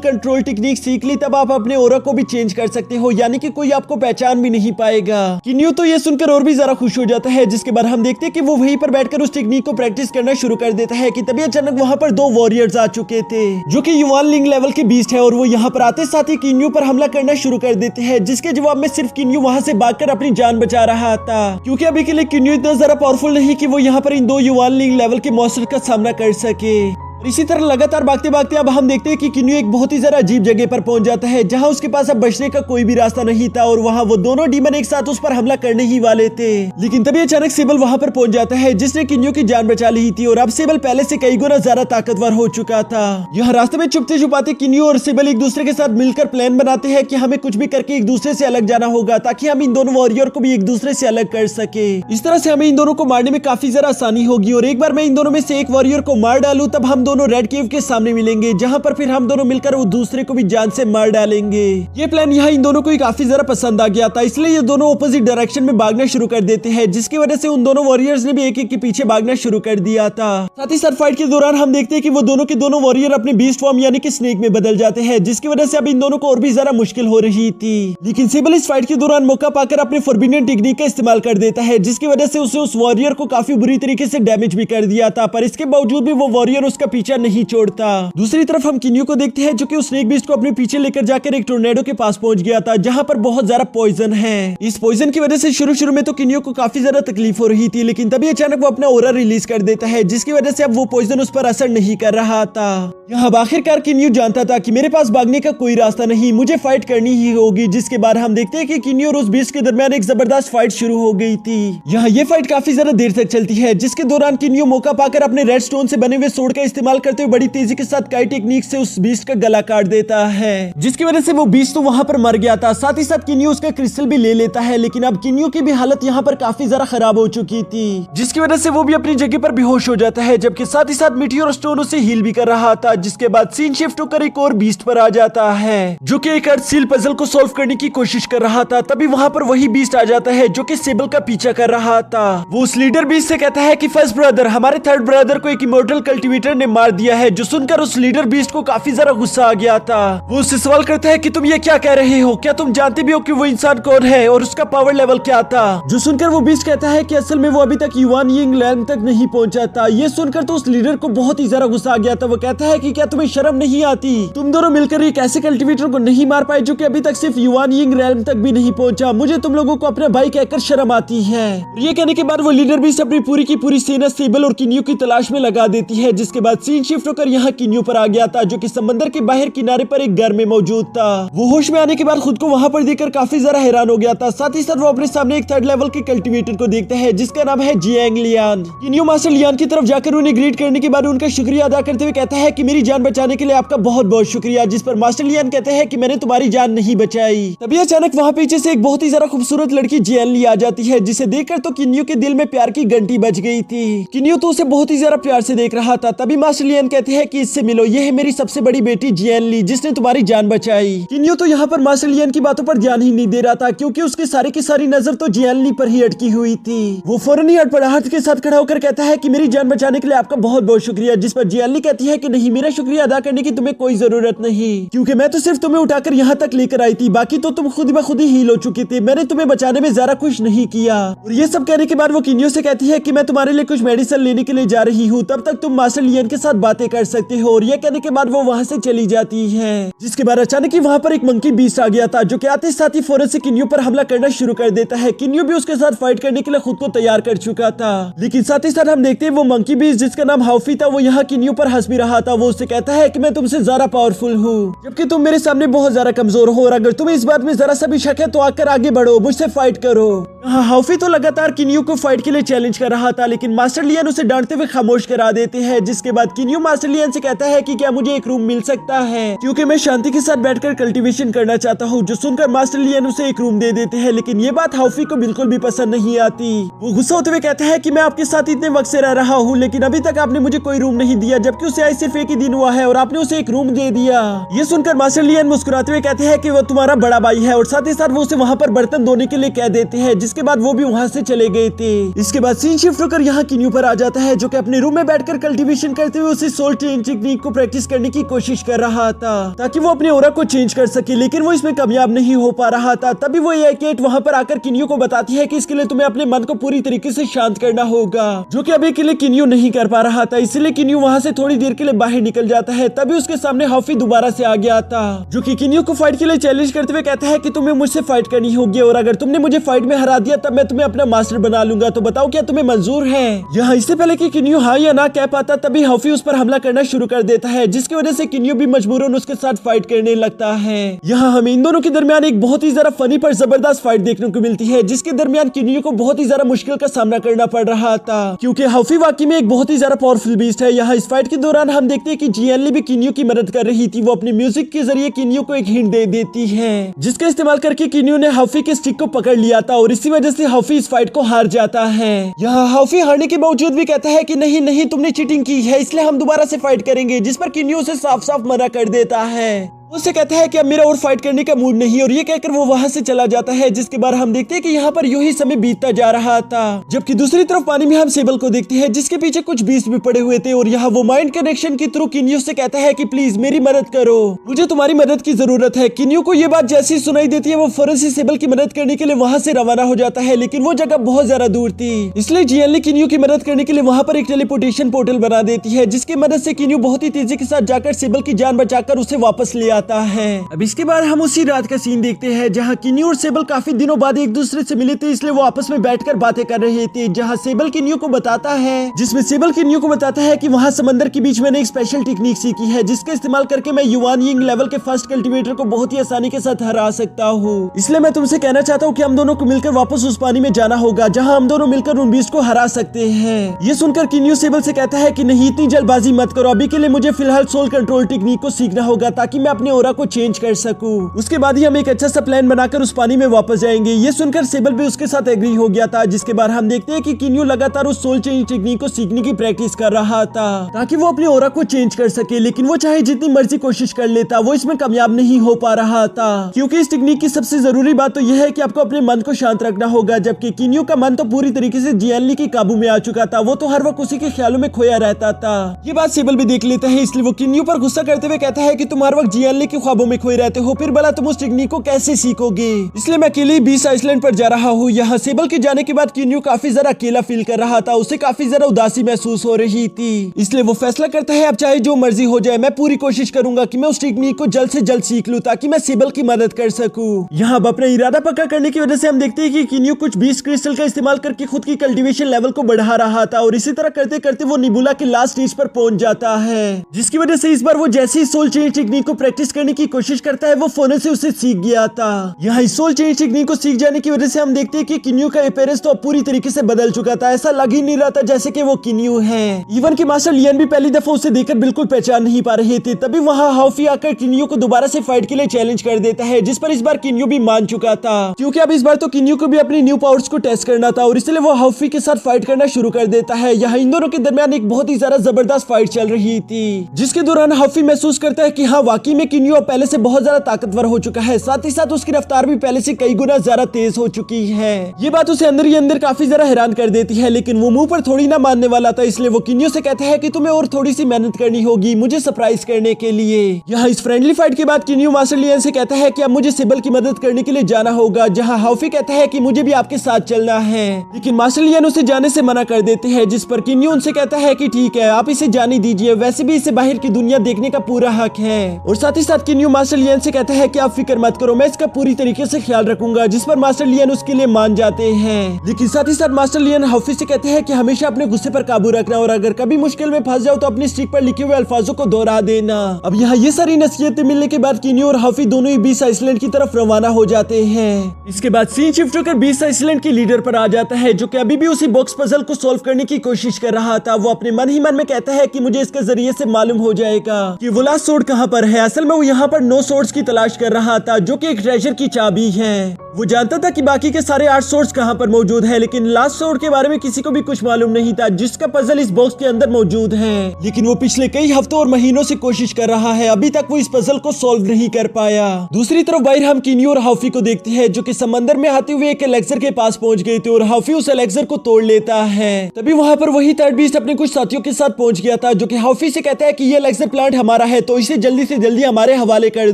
कंट्रोल टेक्निक सीख ली तब आप अपने ऑरा को भी चेंज कर सकते हो, यानी कि कोई आपको पहचान भी नहीं पाएगा। किन्यू तो ये सुनकर और भी ज्यादा खुश हो जाता है। जिसके बाद हम देखते हैं कि वो वहीं पर बैठकर उस टेक्निक को प्रैक्टिस करना शुरू कर देता है कि तभी अचानक वहाँ पर दो वॉरियर्स आ चुके थे, जो कि युवान लिंग लेवल के बीस्ट है, और वो यहाँ पर आते साथ ही किन्यू पर हमला करना शुरू कर देते हैं। जिसके जवाब में सिर्फ किन्यू वहाँ से भागकर अपनी जान बचा रहा था, क्योंकि अभी के लिए किन्यू इतना ज्यादा पावरफुल नहीं कि वो यहाँ पर इन दो युवान लिंग लेवल के मॉन्स्टर का सामना कर सके। इसी तरह लगातार भागते भागते अब हम देखते हैं कि किन्यू एक बहुत ही ज्यादा अजीब जगह पर पहुंच जाता है, जहां उसके पास अब बचने का कोई भी रास्ता नहीं था, और वहां वो दोनों डीमन एक साथ उस पर हमला करने ही वाले थे। लेकिन तभी अचानक सेबल वहां पर पहुंच जाता है, जिसने किन्यू की जान बचा ली थी, और अब सेबल पहले से कई गुना ज्यादा ताकतवर हो चुका था। यहाँ रास्ते में छुपते छुपाते किन्यू और सेबल एक दूसरे के साथ मिलकर प्लान बनाते हैं कि हमें कुछ भी करके एक दूसरे से अलग जाना होगा, ताकि हम इन दोनों वॉरियर को भी एक दूसरे से अलग कर सके। इस तरह से हमें इन दोनों को मारने में काफी ज्यादा आसानी होगी, और एक बार मैं इन दोनों में से एक वॉरियर को मार डालूं तब हम दोनों रेड केव के सामने मिलेंगे, जहां पर फिर हम दोनों मिलकर वो दूसरे को भी जान से मार डालेंगे। ये प्लान यहाँ इन दोनों को काफी ज्यादा पसंद आ गया था, इसलिए ये दोनों ऑपोजिट डायरेक्शन में भागना शुरू कर देते हैं, जिसकी वजह से उन दोनों वॉरियर्स ने भी एक एक के पीछे भागना शुरू कर दिया था। साथ ही साथ फाइट के दौरान हम देखते हैं कि वो दोनों के दोनों वॉरियर अपने बीस्ट फॉर्म यानी कि स्नेक में बदल जाते हैं, जिसकी वजह से अब इन दोनों को और भी ज्यादा मुश्किल हो रही थी। लेकिन सेबल इस फाइट के दौरान मौका पाकर अपने फॉरबिडन टेक्निक का इस्तेमाल कर देता है, जिसकी वजह से उसे उस वॉरियर को काफी बुरी तरीके से डैमेज भी कर दिया था, पर इसके बावजूद भी वो वॉरियर उसका पीछा नहीं छोड़ता। दूसरी तरफ हम किन्यू को देखते हैं, जो कि उस स्नेक बीस्ट को अपने पीछे लेकर जाकर एक टोर्नेडो के पास पहुंच गया था, जहां पर बहुत ज्यादा पॉइजन है। इस पॉइजन की वजह से शुरू में तो किन्यू को काफी ज्यादा तकलीफ हो रही थी, लेकिन तभी अचानक वो अपना ऑरा रिलीज कर देता है, जिसकी वजह से अब वो पॉइजन उस पर असर नहीं कर रहा था। यहाँ आखिरकार किन्यू जानता था कि मेरे पास भागने का कोई रास्ता नहीं, मुझे फाइट करनी ही होगी। जिसके बाद हम देखते हैं कि किन्यू और उस बीस्ट के दरमियान एक जबरदस्त फाइट शुरू हो गई थी। यहाँ ये फाइट काफी ज्यादा देर तक चलती है, जिसके दौरान किन्यू मौका पाकर अपने रेड स्टोन से बने हुए सोड का इस्तेमाल करते हुए बड़ी तेजी के साथ कई टेक्निक से उस बीस्ट का गला काट देता है, जिसकी वजह से वो बीस्ट तो वहां पर मर गया था। साथ ही साथ किन्यू उसका क्रिस्टल भी ले लेता है, लेकिन अब किन्यू की भी हालत यहाँ पर काफी ज्यादा खराब हो चुकी थी, जिसकी वजह से वो भी अपनी जगह पर बेहोश हो जाता है, जबकि साथ ही साथ मीटियोर स्टोन उसे हील भी कर रहा था। जिसके बाद सीन शिफ्ट होकर एक और बीस्ट पर आ जाता है, जो कि एक अर्थ सील पजल को सॉल्व करने की कोशिश कर रहा था। तभी वहां पर वही बीस्ट आ जाता है, जो कि सेबल का पीछा कर रहा था। वो उस लीडर बीस्ट से कहता है कि फर्स्ट ब्रदर, हमारे थर्ड ब्रदर को एक इमोर्टल कल्टीवेटर ने मार दिया है, जो सुनकर उस लीडर बीस्ट को काफी ज्यादा गुस्सा आ गया था। वो उससे सवाल करता है कि तुम ये क्या कह रहे हो, क्या तुम जानते भी हो कि वो इंसान कौन है और उसका पावर लेवल क्या था? जो सुनकर वो बीस्ट कहता है कि असल में वो अभी तक युवान यिंग लैंड तक नहीं पहुंचा था। ये सुनकर तो उस लीडर को बहुत ही ज्यादा गुस्सा आ गया था। वो कहता है कि क्या तुम्हें शर्म नहीं आती? तुम दोनों मिलकर एक ऐसे कल्टीवेटर को नहीं मार पाए जो कि अभी तक सिर्फ युवान यिंग रैल्म तक भी नहीं पहुंचा। मुझे तुम लोगों को अपना भाई कहकर शर्म आती है। ये कहने के बाद वो लीडर बीस्ट अपनी पूरी की पूरी सेना सेबल और किन्यू की तलाश में लगा देती है, जिसके बाद सीन शिफ्ट होकर यहाँ किन्यू पर आ गया था, जो कि समंदर के बाहर किनारे पर एक घर में मौजूद था। वो होश में आने के बाद खुद को वहां पर देखकर काफी ज्यादा हैरान हो गया था। साथ ही साथ वो अपने सामने एक थर्ड लेवल के कल्टीवेटर को देखता है, जिसका नाम है जियांग लियान। किन्यू मास्टर लियान की तरफ जाकर उन्हें ग्रीट करने के बाद उनका शुक्रिया अदा करते हुए कहता है कि मेरी जान बचाने के लिए आपका बहुत बहुत शुक्रिया। जिस पर मास्टर लियान कहते हैं कि मैंने तुम्हारी जान नहीं बचाई। तभी अचानक वहाँ पीछे से एक बहुत ही ज्यादा खूबसूरत लड़की जियान ली आ जाती है, जिसे देखकर तो किन्यू के दिल में प्यार की घंटी बज गई थी। किन्यू तो उसे बहुत ही ज्यादा प्यार से देख रहा था। तभी मास्टर लियान कहते हैं कि इससे मिलो, ये है मेरी सबसे बड़ी बेटी जियान ली, जिसने तुम्हारी जान बचाई। किन्यू तो यहाँ पर मास्टर लियान की बातों पर ध्यान ही नहीं दे रहा था, क्योंकि उसकी सारी की सारी नजर तो जियान ली पर ही अटकी हुई थी। वो फौरन ही हड़बड़ाहट के साथ खड़ा होकर कहता है कि मेरी जान बचाने के लिए आपका बहुत बहुत शुक्रिया। जिस पर जियान ली कहती है कि नहीं, मेरा शुक्रिया अदा करने की तुम्हें कोई जरूरत नहीं, क्योंकि मैं तो सिर्फ तुम्हें उठाकर यहाँ तक लेकर आई थी, बाकी तो तुम खुद ब खुद ही हील हो चुके थे। मैंने तुम्हें बचाने में ज्यादा कुछ नहीं किया। और ये सब कहने के बाद वो किन्यू से कहती है कि मैं तुम्हारे लिए कुछ मेडिसिन लेने के लिए जा रही हूँ, तब तक तुम मास्टर लियान के साथ बातें कर सकते हो। और ये कहने के बाद वो वहाँ से चली जाती है। जिसके बाद अचानक ही वहाँ पर एक मंकी बीस्ट आ गया था, जो कि आते साथ ही फौरन से किन्यू पर हमला करना शुरू कर देता है। किन्यू भी उसके साथ फाइट करने के लिए खुद को तैयार कर चुका था, लेकिन साथ ही साथ हम देखते हैं वो मंकी बीस्ट जिसका नाम हाउफी था, वो यहाँ किन्यू पर हंस भी रहा था। वो उससे कहता है कि मैं तुमसे ज्यादा पावरफुल हूँ, जबकि तुम मेरे सामने बहुत ज्यादा कमजोर हो, और अगर तुम्हें इस बात में जरा सा भी शक है तो आकर आगे बढ़ो, मुझसे फाइट करो। हाफी तो लगातार किन्यू को फाइट के लिए चैलेंज कर रहा था, लेकिन मास्टर लियन उसे डांटते हुए खामोश करा देते हैं। जिसके बाद किन्यू मास्टर लियन से कहता है कि क्या मुझे एक रूम मिल सकता है, क्योंकि मैं शांति के साथ बैठकर कल्टीवेशन करना चाहता हूँ। जो सुनकर मास्टर लियन उसे एक रूम दे देते हैं, लेकिन ये बात हाफी को बिल्कुल भी पसंद नहीं आती। वो गुस्सा होते हुए कहता है कि मैं आपके साथ इतने वक्त से रह रहा हूँ, लेकिन अभी तक आपने मुझे कोई रूम नहीं दिया, जबकि उसे आज सिर्फ एक ही दिन हुआ है और आपने उसे एक रूम दे दिया। ये सुनकर मास्टर लियन मुस्कुराते हुए कहते हैं कि वो तुम्हारा बड़ा भाई है, और साथ ही साथ वो उसे वहाँ पर बर्तन धोने के लिए कह देते हैं। जिसके बाद वो भी वहाँ से चले गए थे। इसके बाद सीन शिफ्ट होकर यहाँ किन्यू पर आ जाता है, जो कि अपने रूम में बैठकर कल्टीवेशन करते हुए उसी सोल चेंज टेक्निक को प्रैक्टिस करने की कोशिश कर रहा था, ताकि वो अपने ऑरा को चेंज कर सके, लेकिन वो इसमें कामयाब नहीं हो पा रहा था। तभी वो एकेट वहाँ पर आकर किन्यू को बताती है कि इसके लिए तुम्हें अपने मन को पूरी तरीके से शांत करना होगा, जो कि अभी के लिए किन्यू नहीं कर पा रहा था। इसलिए किन्यू वहाँ से थोड़ी देर के लिए बाहर निकल जाता है। तभी उसके सामने हाफी दोबारा से आ गया था, जो कि किन्यू को फाइट के लिए चैलेंज करते हुए कहता है कि तुम्हें मुझसे फाइट करनी होगी, और अगर तुमने मुझे फाइट में हरा दिया तब मैं तुम्हें अपना मास्टर बना लूंगा। तो बताओ क्या तुम्हें मंजूर है? यहाँ इससे पहले कि किन्यू हाँ या ना कह पाता, तभी हाफी उस पर हमला करना शुरू कर देता है, जिसकी वजह से किन्यू भी मजबूरन उसके साथ फाइट करने लगता है। यहाँ हमें इन दोनों के दरमियान एक बहुत ही ज्यादा फनी पर जबरदस्त फाइट देखने को मिलती है, जिसके दरमियान किन्यू को बहुत ही ज्यादा मुश्किल का सामना करना पड़ रहा था, क्योंकि हाफी वाकई में एक बहुत ही ज्यादा पावरफुल बीस्ट है। यहाँ इस फाइट के दौरान हम देखते हैं कि जियानली भी किन्यू की मदद कर रही थी। वो अपने म्यूजिक के जरिए किन्यू को एक हिंट दे देती है, जिसका इस्तेमाल करके किन्यू ने हाफी के स्टिक को पकड़ लिया था, और इसी वजह से हाफी इस फाइट को हार जाता है। यहाँ हाफी हारने के बावजूद भी कहता है कि नहीं नहीं, तुमने चीटिंग की है, इसलिए हम दोबारा से फाइट करेंगे, जिस पर किन्यू से साफ साफ मना कर देता है। उससे कहता है कि अब मेरा और फाइट करने का मूड नहीं, और ये कहकर वो वहां से चला जाता है। जिसके बाद हम देखते हैं कि यहाँ पर यूं ही समय बीतता जा रहा था, जबकि दूसरी तरफ पानी में हम सेबल को देखते हैं, जिसके पीछे कुछ बीस्ट भी पड़े हुए थे। और यहाँ वो माइंड कनेक्शन के थ्रू किन्यू से कहता है कि प्लीज मेरी मदद करो, मुझे तुम्हारी मदद की जरूरत है। किन्यू को ये बात जैसी सुनाई देती है, वो फौरन से सेबल की मदद करने के लिए वहां से रवाना हो जाता है, लेकिन वो जगह बहुत ज्यादा दूर थी, इसलिए जियानली किन्यू की मदद करने के लिए वहां पर एक टेलीपोर्टेशन पोर्टल बना देती है, जिसकी मदद से किन्यू बहुत ही तेजी के साथ जाकर सेबल की जान बचाकर उसे वापस ले आता है। अब इसके बाद हम उसी रात का सीन देखते हैं, जहां किन्यू और सेबल काफी दिनों बाद एक दूसरे से मिले थे, इसलिए वो आपस में बैठकर बातें कर रहे थे। जहां सेबल किन्यू को बताता है, जिसमें सेबल किन्यू को बताता है कि वहां समंदर के बीच मैंने एक स्पेशल टेक्निक सीखी है, जिसका इस्तेमाल करके मैं युवान यिंग लेवल के फर्स्ट कल्टीवेटर को बहुत ही आसानी के साथ हरा सकता हूँ। इसलिए मैं तुमसे कहना चाहता हूँ कि हम दोनों को मिलकर वापस उस पानी में जाना होगा, जहाँ हम दोनों मिलकर उन बीस्ट को हरा सकते हैं। ये सुनकर किन्यू सेबल से कहता है कि नहीं, इतनी जल्दबाजी मत करो, अभी के लिए मुझे फिलहाल सोल कंट्रोल टेक्निक को सीखना होगा, ताकि मैं अपने ऑरा को चेंज कर सकूं। उसके बाद ही हम एक अच्छा सा प्लान बनाकर उस पानी में वापस जाएंगे। ये सुनकर सेबल भी उसके साथ एग्री हो गया था। जिसके बाद हम देखते हैं कि किन्यू लगातार उस सोल चेंज टेक्निक को सीखने की प्रैक्टिस कर रहा था, ताकि वो अपने ऑरा को चेंज कर सके, लेकिन वो चाहे जितनी मर्जी कोशिश कर लेता, वो इसमें कामयाब नहीं हो पा रहा था, क्योंकि इस टेक्निक की सबसे जरूरी बात तो यह है कि आपको अपने मन को शांत रखना होगा, जबकि किन्यू का मन तो पूरी तरीके से जियानली के काबू में आ चुका था। वो तो हर वक्त उसी के ख्यालों में खोया रहता था। ये बात सेबल भी देख लेता है, इसलिए वो किन्यू पर गुस्सा करते हुए कहता है कि तुम हर वक्त जियानली के ख्वाबों में खोए रहते हो, फिर भला तुम उस टेक्निक को कैसे सीखोगे? इसलिए मैं अकेले बीस आइसलैंड पर जा रहा हूँ। यहाँ सेबल के जाने के बाद किन्यू काफी ज्यादा अकेला फील कर रहा था, उसे काफी ज्यादा उदासी महसूस हो रही थी, इसलिए वो फैसला करता है अब चाहे जो मर्जी हो जाए, मैं पूरी कोशिश करूंगा कि मैं उस टेक्निक को जल्द से जल्द सीख लूं, ताकि मैं सेबल की मदद कर सकूं। यहाँ अब अपना इरादा पक्का करने की वजह से हम देखते हैं कि किन्यू कुछ 20 क्रिस्टल का इस्तेमाल करके खुद की कल्टीवेशन लेवल को बढ़ा रहा था, और इसी तरह करते करते वो निबुला के लास्ट स्टेज पर पहुंच जाता है, जिसकी वजह से इस बार वो जैसे ही सोल चेंज टेक्निक को प्रैक्टिस करने की कोशिश करता है, वो फौरन से उसे सीख गया था। यहाँ इस सोल चेंज टेक्निक को सीख जाने की वजह से हम देखते हैं कि किन्यू का अपीयरेंस तो पूरी तरीके से बदल चुका था। ऐसा लग ही नहीं रहा था जैसे कि वो किन्यू है। इवन कि मास्टर लियन भी पहली दफा उसे देखकर बिल्कुल पहचान नहीं पा रहे थे। तभी वहाँ हाफी आकर किन्यू को दोबारा से फाइट के लिए चैलेंज कर देता है, जिस पर इस बार किन्यू भी मान चुका था, क्योंकि अब इस बार तो किन्यू को भी अपनी न्यू पावर्स को टेस्ट करना था, और इसलिए वो हाफी के साथ फाइट करना शुरू कर देता है। यहाँ इन दोनों के दरमियान एक बहुत ही ज्यादा जबरदस्त फाइट चल रही थी, जिसके दौरान हाफी महसूस करता है कि हाँ वाकई में किन्यू अब पहले से बहुत ज्यादा ताकतवर हो चुका है, साथ ही साथ उसकी रफ्तार भी पहले से कई गुना ज्यादा तेज हो चुकी है। ये बात उसे अंदर ही अंदर काफी ज्यादा हैरान कर देती है, लेकिन वो मुंह पर थोड़ी ना मानने वाला था, इसलिए वो किन्यू से कहता है कि तुम्हें और थोड़ी सी मेहनत करनी होगी मुझे सरप्राइज करने के लिए। यहाँ इस फ्रेंडली फाइट के बाद किन्यू मास्टर लियन से कहता है कि अब मुझे सेबल की मदद करने के लिए जाना होगा, जहाँ हाफी कहता है कि मुझे भी आपके साथ चलना है, लेकिन मास्टर लियन उसे जाने से मना कर देते हैं, जिस पर किन्यू उनसे कहता है कि ठीक है आप इसे जाने दीजिए, वैसे भी इसे बाहर की दुनिया देखने का पूरा हक है, और साथ ही साथ किन्यू मास्टर लियन से कहता है कि आप फिक्र मत करो, मैं इसका पूरी तरीके से ख्याल रखूंगा, जिस पर मास्टर लियन उसके लिए मान जाते हैं। लेकिन साथ ही साथ मास्टर लियन हाफी से कहते हैं कि हमेशा अपने गुस्से पर काबू रखना और अगर कभी मुश्किल में फंस जाओ तो अपनी स्टिक पर लिखे हुए अल्फाजों को दोहरा देना। अब यहाँ ये सारी नसीहतें मिलने के बाद किन्यू और हाफी दोनों ही बीस आइसलैंड की तरफ रवाना हो जाते हैं। इसके बाद सीन शिफ्ट होकर बीस आइसलैंड की लीडर पर आ जाता है, जो कि अभी भी उसी बॉक्स पजल को सॉल्व करने की कोशिश कर रहा था। वो अपने मन ही मन में कहता है कि मुझे इसके जरिए से मालूम हो जाएगा कि वो लास्ट सोर्ड कहाँ पर है। असल में वो यहाँ पर 9 सोर्ड्स की तलाश कर रहा था, जो कि एक ट्रेजर की चाबी है। वो जानता था कि बाकी के सारे 8 सोर्ड्स कहाँ पर मौजूद है, लेकिन लास्ट सोर्ड के बारे में किसी को भी कुछ मालूम नहीं था, जिसका पजल इस बॉक्स के अंदर मौजूद है। लेकिन वो पिछले कई हफ्तों और महीनों से कोशिश कर रहा है, अभी तक वो इस पजल को सॉल्व नहीं कर पाया। दूसरी तरफ बाहर हम किन्यू और हाफी को देखते हैं, जो कि समंदर में आते हुए एक एलेक्सर के पास पहुंच गए थे और हाफी उस एलेक्सर को तोड़ लेता है। तभी वहां पर वही थर्ड बीस्ट अपने कुछ साथियों के साथ पहुंच गया था, जो कि हाफी से कहता है कि ये एलेक्सर प्लांट हमारा है, तो इसे जल्दी से जल्दी हमारे हवाले कर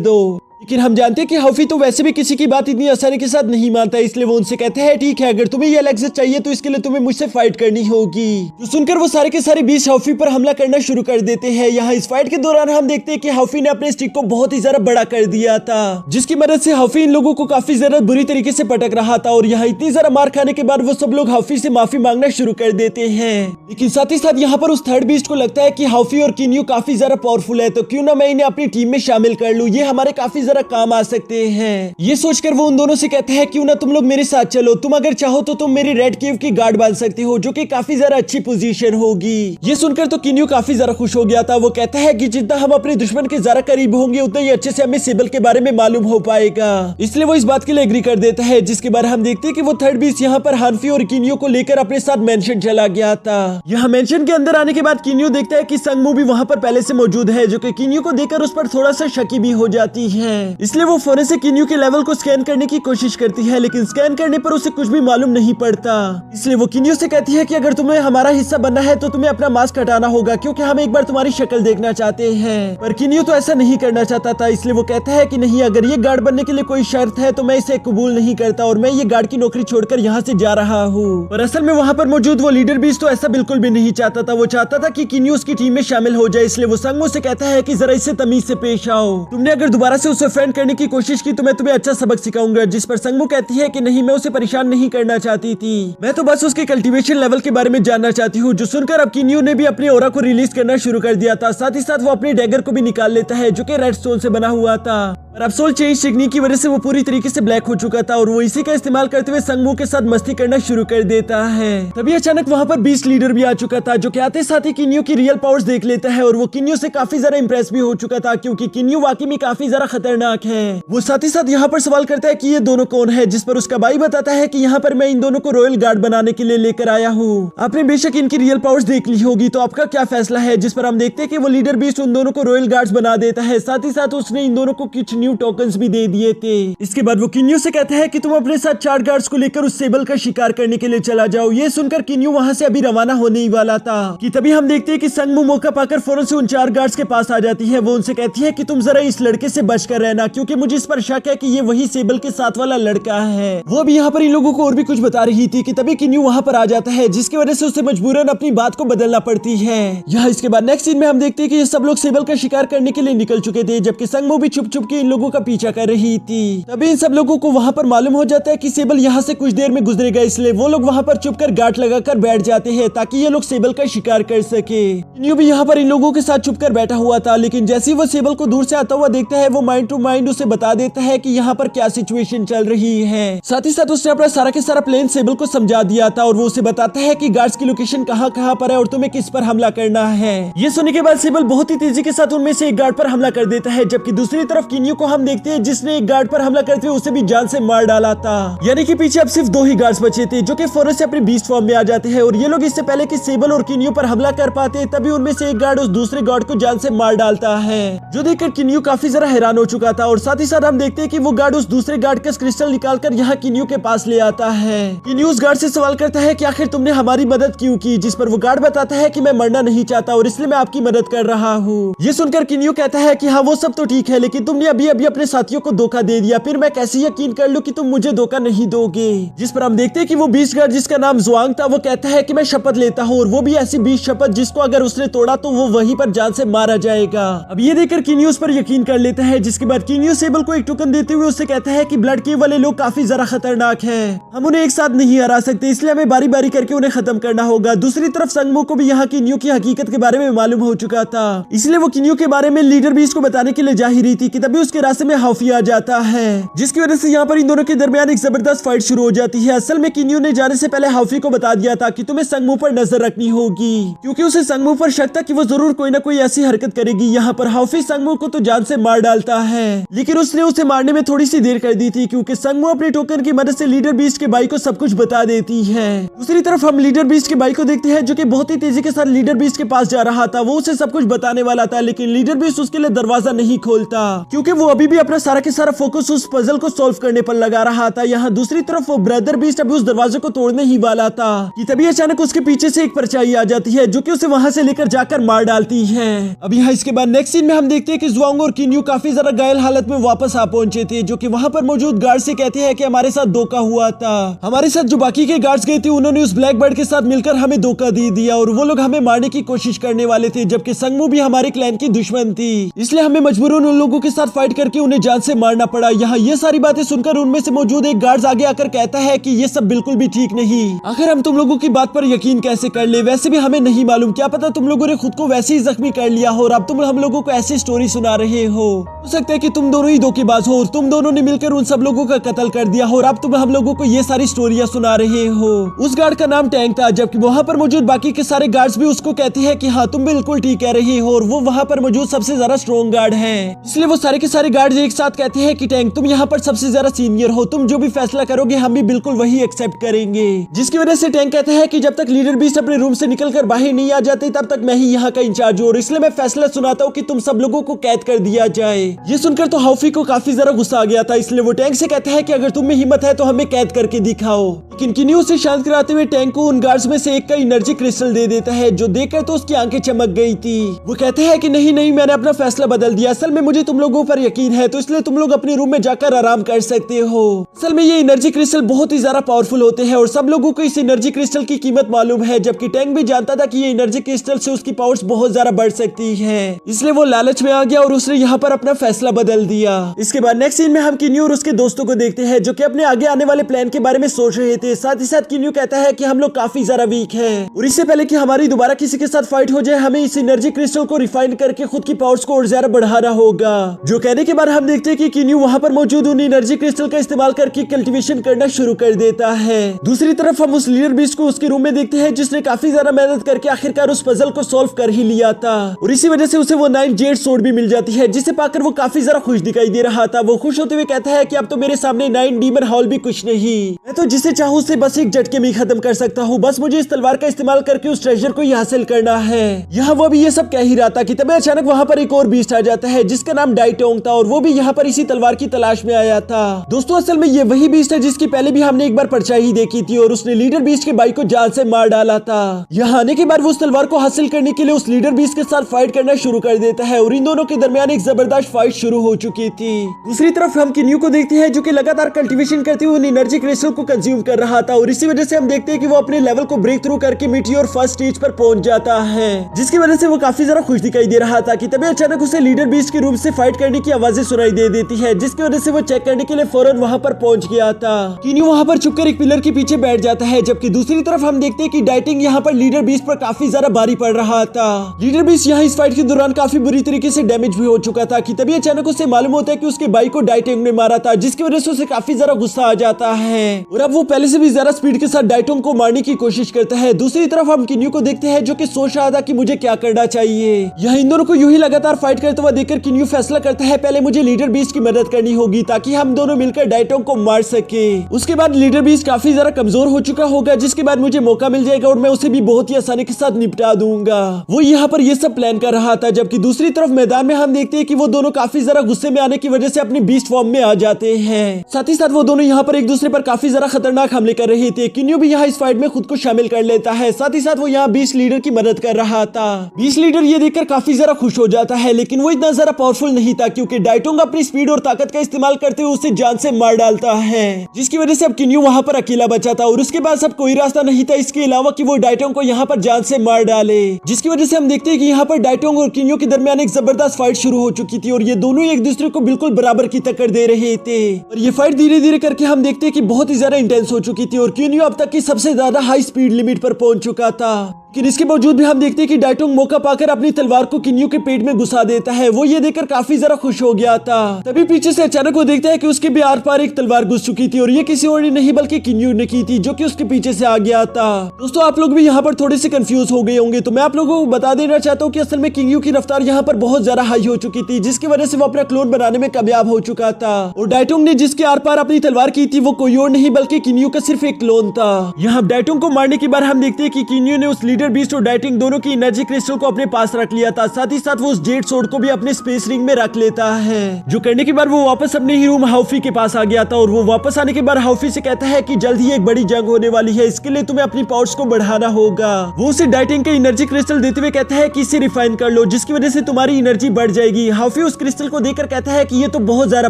दो। लेकिन हम जानते हैं कि हाफी तो वैसे भी किसी की बात इतनी आसानी के साथ नहीं मानता, इसलिए वो उनसे कहते हैं ठीक है, अगर तुम्हें ये एलेक्सर चाहिए तो इसके लिए तुम्हें मुझसे फाइट करनी होगी। तो सुनकर वो सारे के सारे बीस्ट हाफी पर हमला करना शुरू कर देते हैं। यहाँ इस फाइट के दौरान हम देखते हैं कि हाफी ने अपने स्टिक को बहुत ही ज्यादा बड़ा कर दिया था, जिसकी मदद से हाफी इन लोगों को काफी ज्यादा बुरी तरीके से पटक रहा था। और यहाँ इतनी ज्यादा मार खाने के बाद वो सब लोग हाफी से माफी मांगना शुरू कर देते हैं। लेकिन साथ ही साथ यहाँ पर उस थर्ड बीस्ट को लगता है कि हाफी और किन्यू काफी ज्यादा पावरफुल है, तो क्यों ना मैं इन्हें अपनी टीम में शामिल कर लूं, ये हमारे काफी ज्यादा काम आ सकते हैं। ये सोचकर वो उन दोनों से कहता है क्यों ना तुम लोग मेरे साथ चलो, तुम अगर चाहो तो तुम मेरी रेड केव की गार्ड बन सकती हो, जो कि काफी ज्यादा अच्छी पोजीशन होगी। ये सुनकर तो किन्यू काफी ज्यादा खुश हो गया था। वो कहता है कि जितना हम अपने दुश्मन के ज्यादा करीब होंगे उतना ही अच्छे से हमें सेबल के बारे में मालूम हो पाएगा, इसलिए वो इस बात के लिए एग्री कर देता है। जिसके बाद हम देखते हैं कि वो थर्ड बीस्ट यहाँ पर हानफी और किन्यू को लेकर अपने साथ मेंशन चला गया था। यहाँ मेंशन के अंदर आने के बाद किन्यू देखता है कि संगमू भी वहाँ पर पहले से मौजूद है, जो कि किन्यू को देखकर उस पर थोड़ा सा शकी भी हो जाती है। इसलिए वो फौरन से किन्यू के लेवल को स्कैन करने की कोशिश करती है, लेकिन स्कैन करने पर उसे कुछ भी मालूम नहीं पड़ता। इसलिए वो किन्यू से कहती है कि अगर तुम्हें हमारा हिस्सा बनना है तो तुम्हें अपना मास्क हटाना होगा, क्योंकि हम एक बार तुम्हारी शक्ल देखना चाहते हैं। पर किन्यू तो ऐसा नहीं करना चाहता था, इसलिए वो कहता है कि नहीं, अगर ये गार्ड बनने के लिए कोई शर्त है तो मैं इसे कबूल नहीं करता और मैं ये गार्ड की नौकरी छोड़कर यहाँ से जा रहा हूँ। और असल में वहाँ पर मौजूद वो लीडर बीस्ट तो ऐसा बिल्कुल भी नहीं चाहता था। वो चाहता था कि किन्यू उसकी टीम में शामिल हो जाए, इसलिए वो संगमू से कहता है कि जरा इससे तमीज से पेश आओ, तुमने अगर दोबारा से उसे फ्रेंड करने की कोशिश की तो मैं तुम्हें अच्छा सबक सिखाऊंगा। जिस पर संगमू कहती है कि नहीं, मैं उसे परेशान नहीं करना चाहती थी, मैं तो बस उसके कल्टीवेशन लेवल के बारे में जानना चाहती हूँ। जो सुनकर अब किन्यू ने भी अपने ओरा को रिलीज करना शुरू कर दिया था। साथ ही साथ वो अपने डैगर को भी निकाल लेता है, जो कि रेड स्टोन से बना हुआ था। और अब सोल चेंज टेक्निक की वजह से वो पूरी तरीके से ब्लैक हो चुका था और वो इसी का इस्तेमाल करते हुए संगमू के साथ मस्ती करना शुरू कर देता है। तभी अचानक वहाँ पर बीस्ट लीडर भी आ चुका था, जो कि आते साथ ही किन्यू की रियल पावर्स देख लेता है और वो किन्यू से काफी ज्यादा इंप्रेस भी हो चुका था, क्योंकि किन्यू वाकई में काफी ज्यादा खतरनाक है। वो साथ ही साथ यहाँ पर सवाल करता है कि ये दोनों कौन है, जिस पर उसका भाई बताता है कि यहाँ पर मैं इन दोनों को रॉयल गार्ड बनाने के लिए लेकर आया हूँ। आपने बेशक इनकी रियल पावर्स देख ली होगी, तो आपका क्या फैसला है? जिस पर हम देखते हैं कि वो लीडर बीस्ट उन दोनों को रॉयल गार्ड्स बना देता है। साथ ही साथ उसने इन दोनों को कुछ न्यू टोकन्स भी दे दिए थे। इसके बाद वो किन्यू से कहता है कि तुम अपने साथ 4 गार्ड्स को लेकर उस सेबल का शिकार करने के लिए चला जाओ। ये सुनकर किन्यू वहाँ से अभी रवाना होने ही वाला था कि तभी हम देखते हैं कि संगमू मौका पाकर फौरन से उन 4 गार्ड्स के पास आ जाती है। वो उनसे कहती है कि तुम जरा इस लड़के से बचकर रहना, क्योंकि मुझे इस पर शक है कि ये वही सेबल के साथ वाला लड़का है। वो भी यहाँ पर इन लोगों को और भी कुछ बता रही थी कि तभी किन्यू वहाँ पर आ जाता है, जिसकी वजह से उसे मजबूरन अपनी बात को बदलना पड़ती है। यहाँ इसके बाद नेक्स्ट सीन में हम देखते हैं कि ये सब लोग सेबल का शिकार करने के लिए निकल चुके थे, जबकि संगमू भी छुप छुप के इन लोगों का पीछा कर रही थी। तभी इन सब लोगों को वहाँ पर मालूम हो जाता है कि सेबल यहाँ से कुछ देर में गुजरेगा, इसलिए वो लोग वहाँ पर छुपकर गांठ लगाकर बैठ जाते हैं ताकि ये लोग सेबल का शिकार कर सके। किन्यू भी यहाँ पर इन लोगों के साथ छुपकर बैठा हुआ था, लेकिन जैसे ही वो सेबल को दूर से आता हुआ देखता है, वो माइंड टू माइंड उसे बता देता है कि यहाँ पर क्या सिचुएशन चल रही है। साथ ही साथ उसने अपना सारा के सारा प्लान सेबल को समझा दिया था और वो उसे बताता है कि गार्ड्स की लोकेशन कहाँ कहाँ पर है और तुम्हें किस पर हमला करना है। ये सुनने के बाद सेबल बहुत ही तेजी के साथ उनमें से एक गार्ड पर हमला कर देता है, जबकि दूसरी तरफ किन्यू को हम देखते हैं जिसने एक गार्ड पर हमला करते हुए उसे भी जान से मार डाला था। यानी कि पीछे अब सिर्फ 2 ही गार्ड्स बचे थे, जो कि फौरन से अपने बीस्ट फॉर्म में आ जाते हैं और ये लोग इससे पहले कि सेबल और किन्यू पर हमला कर पाते तभी उनमें से एक गार्ड उस दूसरे गार्ड को जान से मार डालता है, जो देखकर किन्यू काफी ज्यादा हैरान हो चुका था। और साथ ही साथ हम देखते हैं कि वो गार्ड उस दूसरे गार्ड का क्रिस्टल निकालकर यहाँ किन्यू के पास ले आता है। किन्यू उस गार्ड से सवाल करता है कि आखिर तुमने हमारी मदद क्यों की, जिस पर वो गार्ड बताता है कि मैं मरना नहीं चाहता और इसलिए मैं आपकी मदद कर रहा हूँ। ये सुनकर किन्यू कहता है कि हाँ वो सब तो ठीक है, लेकिन तुमने अभी अभी अपने साथियों को धोखा दे दिया, फिर मैं कैसे यकीन कर लूं कि तुम मुझे धोखा नहीं दोगे। जिस पर हम देखते हैं कि वो बीस्ट गार्ड जिसका नाम जुआंग था वो कहता है कि मैं शपथ लेता हूँ, और वो भी ऐसी बीस्ट शपथ जिसको अगर उसने तोड़ा तो वो वहीं पर जान से मारा जाएगा। अब ये देखकर किन्यू उस पर यकीन कर लेता है, जिसके बाद किन्यू सेबल को एक टोकन देते हुए उससे कहता है कि ब्लड के वाले लोग काफी ज्यादा खतरनाक हैं, हम उन्हें एक साथ नहीं हरा सकते, इसलिए हमें बारी बारी करके उन्हें खत्म करना होगा। दूसरी तरफ संगमो को भी यहाँ किन्यू की हकीकत के बारे में मालूम हो चुका था, इसलिए वो किन्यू के बारे में लीडर बीस्ट को बताने के लिए जा ही रही थी कि तभी उसके रास्ते में हाफी आ जाता है, जिसकी वजह से यहाँ पर इन दोनों के दरमियान एक जबरदस्त फाइट शुरू हो जाती है। असल में किन्यू ने जाने से पहले हाफी को बता दिया था कि तुम्हें संगमो पर नजर रखनी होगी, क्योंकि उसे संगमो पर शक था कि वो जरूर कोई ना कोई ऐसी हरकत करेगी। यहाँ पर हाफी संगमो को तो जान से मार डालता है, लेकिन उसने उसे मारने में थोड़ी सी देर कर दी थी, क्योंकि संगमो अपने टोकन की मदद से लीडर बीस्ट के भाई को सब कुछ बता देती है। दूसरी तरफ हम लीडर बीस्ट के भाई को देखते हैं, जो कि बहुत ही तेजी के साथ लीडर बीस्ट के पास जा रहा था। वो उसे सब कुछ बताने वाला था, लेकिन लीडर बीस्ट उसके लिए दरवाजा नहीं खोलता, क्योंकि वो अभी भी अपना सारा के सारा फोकस उस पजल को सॉल्व करने पर लगा रहा था। यहाँ दूसरी तरफ वो ब्रदर बीस्ट अभी उस दरवाजे को तोड़ने ही वाला था कि तभी अचानक उसके पीछे से एक परछाई आ जाती है, जो कि उसे वहां से लेकर जाकर मार डालती है। अब यहाँ इसके बाद नेक्स्ट सीन में हम देखते हैं कि जुआंग और किन्यू काफी ज्यादा घायल हालत में वापस आ पहुंचे थे, जो कि वहां पर मौजूद गार्ड से कहते हैं कि हमारे साथ धोखा हुआ था, हमारे साथ जो बाकी के गार्ड्स गए थे उन्होंने उस ब्लैक बर्ड के साथ मिलकर हमें धोखा दे दिया, और वो लोग हमें मारने की कोशिश करने वाले थे, जबकि संगमो भी हमारे क्लैन की दुश्मन थी, इसलिए हमें मजबूरन उन लोगों के साथ फाइट करके उन्हें जान से मारना पड़ा। यहाँ ये सारी बातें सुनकर उनमें से मौजूद एक गार्ड आगे आकर कहता है कि ये सब बिल्कुल भी ठीक नहीं, आखिर हम तुम लोगों की बात पर यकीन कैसे कर ले, वैसे भी हमें नहीं मालूम, क्या पता तुम लोगों ने खुद को वैसे ही जख्मी कर लिया हो और अब तुम हम लोगों को ऐसी स्टोरी सुना रहे हो सकता है कि तुम दोनों ही धोखेबाज हो और तुम दोनों ने मिलकर उन सब लोगों का कत्ल कर दिया हो और अब तुम हम लोगों को ये सारी स्टोरियां सुना रहे हो। उस गार्ड का नाम टैंक था, जबकि वहाँ पर मौजूद बाकी के सारे गार्ड्स भी उसको कहते हैं कि हाँ तुम बिल्कुल ठीक कह रहे हो, और वो वहाँ पर मौजूद सबसे ज्यादा स्ट्रॉन्ग गार्ड है, इसलिए वो सारे के सारे गार्ड्स एक साथ कहते हैं कि टैंक तुम यहाँ पर सबसे ज्यादा सीनियर हो, तुम जो भी फैसला करोगे हम भी बिल्कुल वही एक्सेप्ट करेंगे। जिसकी वजह से टैंक कहता है कि जब तक लीडर बीस्ट अपने रूम से निकलकर बाहर नहीं आ जाते तब तक मैं ही यहाँ का इंचार्ज हूँ, और इसलिए मैं फैसला सुनाता हूँ कि तुम सब लोगों को कैद कर दिया जाए। ये सुनकर तो हाफी को काफी ज्यादा गुस्सा आ गया था, इसलिए वो टैंक से कहता है कि अगर तुम में हिम्मत है तो हमें कैद करके दिखाओ। लेकिन किन्यू से शांत कराते हुए टैंक को उन गार्ड्स में से एक का एनर्जी क्रिस्टल दे देता है, जो देखकर तो उसकी आंखें चमक गई थी। वो कहते हैं कि नहीं नहीं मैंने अपना फैसला बदल दिया, असल में मुझे तुम लोगों पर यकीन है, तो इसलिए तुम लोग अपने रूम में जाकर आराम कर सकते हो। असल में ये एनर्जी क्रिस्टल बहुत ही ज्यादा पावरफुल होते हैं और सब लोगों को इस एनर्जी क्रिस्टल की कीमत मालूम है, जबकि टैंक भी जानता था कि ये एनर्जी क्रिस्टल से उसकी पावर्स बहुत ज्यादा बढ़ सकती है, इसलिए वो लालच में आ गया और उसने यहाँ पर अपना फैसला बदल दिया। इसके बाद नेक्स्ट सीन में हम किन्यू और उसके दोस्तों को देखते हैं, जो कि अपने आगे आने वाले प्लान के बारे में सोच रहे थे। साथ ही साथ किन्यू कहता है कि हम लोग काफी ज्यादा वीक हैं और इससे पहले कि हमारी दोबारा किसी के साथ फाइट हो जाए हमें इस एनर्जी क्रिस्टल को रिफाइन करके खुद की पावर्स को और ज्यादा बढ़ाना होगा। जो कहने के बाद हम देखते हैं कि किन्यू वहाँ पर मौजूद उन एनर्जी क्रिस्टल का इस्तेमाल करके कल्टीवेशन करना शुरू कर देता है। दूसरी तरफ हम उस लीडर बीस्ट को उसके रूम में देखते हैं, जिसने काफी ज्यादा मेहनत करके आखिरकार उस पजल को सॉल्व कर ही लिया था और इसी वजह से उसे वो 9 जेड सोर्ड भी मिल जाती है, जिसे पाकर वो काफी ज्यादा खुश दिखाई दे रहा था। वो खुश होते हुए कहता है कि अब तो मेरे सामने 9 डीमन हॉल भी कुछ नहीं, मैं तो जिसे चाहूँ उसे बस एक झटके में खत्म कर सकता हूँ, बस मुझे इस तलवार का इस्तेमाल करके उस ट्रेजर को ही हासिल करना है। यहाँ वो भी ये सब कह ही रहा था कि तभी अचानक वहाँ पर एक और बीस्ट आ जाता है, जिसका नाम डाइटोंग था और वो भी यहाँ पर इसी तलवार की तलाश में आया था। दोस्तों असल में ये वही बीस्ट है जिसकी पहले भी हमने एक बार परछाई ही देखी थी और उसने लीडर बीस्ट के भाई को जान से मार डाला था। यहाँ आने के बाद वो उस तलवार को हासिल करने के लिए उस लीडर बीस्ट के साथ फाइट करना शुरू कर देता है और इन दोनों के दरमियान एक जबरदस्त फाइट शुरू हो चुकी थी। दूसरी तरफ हम किन्यू को देखते हैं, जो कि लगातार कल्टीवेशन करते हुए एनर्जी क्रिस्टल को कंज्यूम कर रहा था और इसी वजह से हम देखते हैं कि वो अपने लेवल को ब्रेक थ्रू करके मीटियोर फर्स्ट स्टेज पर पहुंच जाता है, जिसकी वजह से वो काफी ज्यादा खुश दिखाई दे रहा था कि तभी अचानक उसे लीडर बीस्ट के रूम से फाइट करने की आवाजें सुनाई दे देती है, जिसकी वजह से वो चेक करने के लिए फौरन वहां पर पहुंच गया था। किन्यू वहां पर छुपकर एक पिलर के पीछे बैठ जाता है, जबकि दूसरी तरफ हम देखते हैं कि डाइटिंग यहाँ पर लीडर बीस्ट पर काफी ज्यादा भारी पड़ रहा था। लीडर बीस्ट यहाँ इस फाइट के दौरान काफी बुरी तरीके से डैमेज भी हो चुका था कि तभी अचानक उसे मालूम होता है कि उसके भाई को डाइटिंग ने मारा था, जिसकी वजह से उसे काफी ज्यादा गुस्सा आ जाता है और अब वो पहले से भी ज्यादा स्पीड के साथ डाइटोंग को मारने की कोशिश करता है। दूसरी तरफ हम किन्यू को देखते हैं, जो कि सोच रहा था कि मुझे क्या करना चाहिए। यहाँ इन दोनों को यूं ही लगातार फाइट करते हुए देखकर किन्यू फैसला करता है पहले मुझे लीडर बीस्ट की मदद करनी होगी ताकि हम दोनों मिलकर डाइटोंग को मार सके। उसके बाद लीडर बीस्ट काफी ज्यादा कमजोर हो चुका होगा, जिसके बाद मुझे मौका मिल जाएगा और मैं उसे भी बहुत ही आसानी के साथ निपटा दूंगा। वो यहाँ पर ये सब प्लान कर रहा था, जबकि दूसरी तरफ मैदान में हम देखते हैं कि वो दोनों काफी ज्यादा गुस्से में आने की वजह से अपनी बीस्ट फॉर्म में आ जाते हैं। साथ ही साथ वो दोनों यहाँ पर एक दूसरे पर काफी ज्यादा खतरनाक हमले कर रहे थे। किन्यू भी यहाँ इस फाइट में खुद को शामिल कर लेता है, साथ ही साथ वो यहाँ बीस्ट लीडर की मदद कर रहा था। बीस्ट लीडर ये देखकर काफी ज्यादा खुश हो जाता है, लेकिन वो इतना ज्यादा पावरफुल नहीं था क्योंकि डाइटोंग अपनी स्पीड और ताकत का इस्तेमाल करते हुए उसे जान से मार डालता है, जिसकी वजह से अब किन्यू वहाँ पर अकेला बचा था और उसके बाद सब कोई रास्ता नहीं था इसके अलावा कि वो डाइटोंग को यहाँ पर जान से मार डाले, जिसकी वजह से हम देखते हैं कि यहाँ पर डाइटोंग और किन्यू के दरमियान एक जबरदस्त फाइट शुरू हो चुकी थी और ये दोनों एक दूसरे को बिल्कुल बराबर की टक्कर दे रहे थे। और ये फाइट धीरे धीरे करके हम देखते हैं कि बहुत ही ज्यादा इंटेंस हो चुकी थी और किन्यू अब तक की सबसे ज्यादा हाई स्पीड लिमिट पर पहुंच चुका था। लेकिन इसके बावजूद भी हम देखते हैं कि डाइटोंग मौका पाकर अपनी तलवार को किन्यू के पेट में घुसा देता है। वो ये देखकर काफी ज्यादा खुश हो गया था। तभी पीछे से अचानक वो देखता है कि उसके भी आर पार एक तलवार घुस चुकी थी और ये किसी और नहीं बल्कि किन्यू ने की थी, जो कि उसके पीछे से आ गया था। दोस्तों आप लोग भी यहाँ पर थोड़े से कंफ्यूज हो गए होंगे, तो मैं आप लोगों को बता देना चाहता हूँ कि असल में किन्यू की रफ्तार यहाँ पर बहुत ज्यादा हाई हो चुकी थी, जिसकी वजह से वो अपना क्लोन बनाने में कामयाब हो चुका था। और डाइटोंग ने जिसके आर पार अपनी तलवार की थी वो कोई और नहीं बल्कि किन्यू का सिर्फ एक क्लोन था। यहाँ डाइटोंग को मारने के बाद हम देखते हैं कि किन्यू ने उस लीडर बीस्ट और डाइटिंग दोनों की एनर्जी क्रिस्टल को अपने पास रख लिया था, साथ ही साथ वो उस जेड सोर्ड को भी अपने स्पेस रिंग में रख लेता है, जो करने के बाद वो वापस अपने ही रूम हाउफी के पास आ गया था। और वो वापस आने के बाद हाउफी से कहता है कि जल्द ही एक बड़ी जंग होने वाली है, इसके लिए तुम्हें अपनी पावर्स को बढ़ाना होगा। वो उसे डाइटिंग के एनर्जी क्रिस्टल देते हुए कहता है कि इसे रिफाइन कर लो, जिसकी वजह से तुम्हारी एनर्जी बढ़ जाएगी। हाउफी उस क्रिस्टल को देखकर कहता है कि ये तो बहुत ज्यादा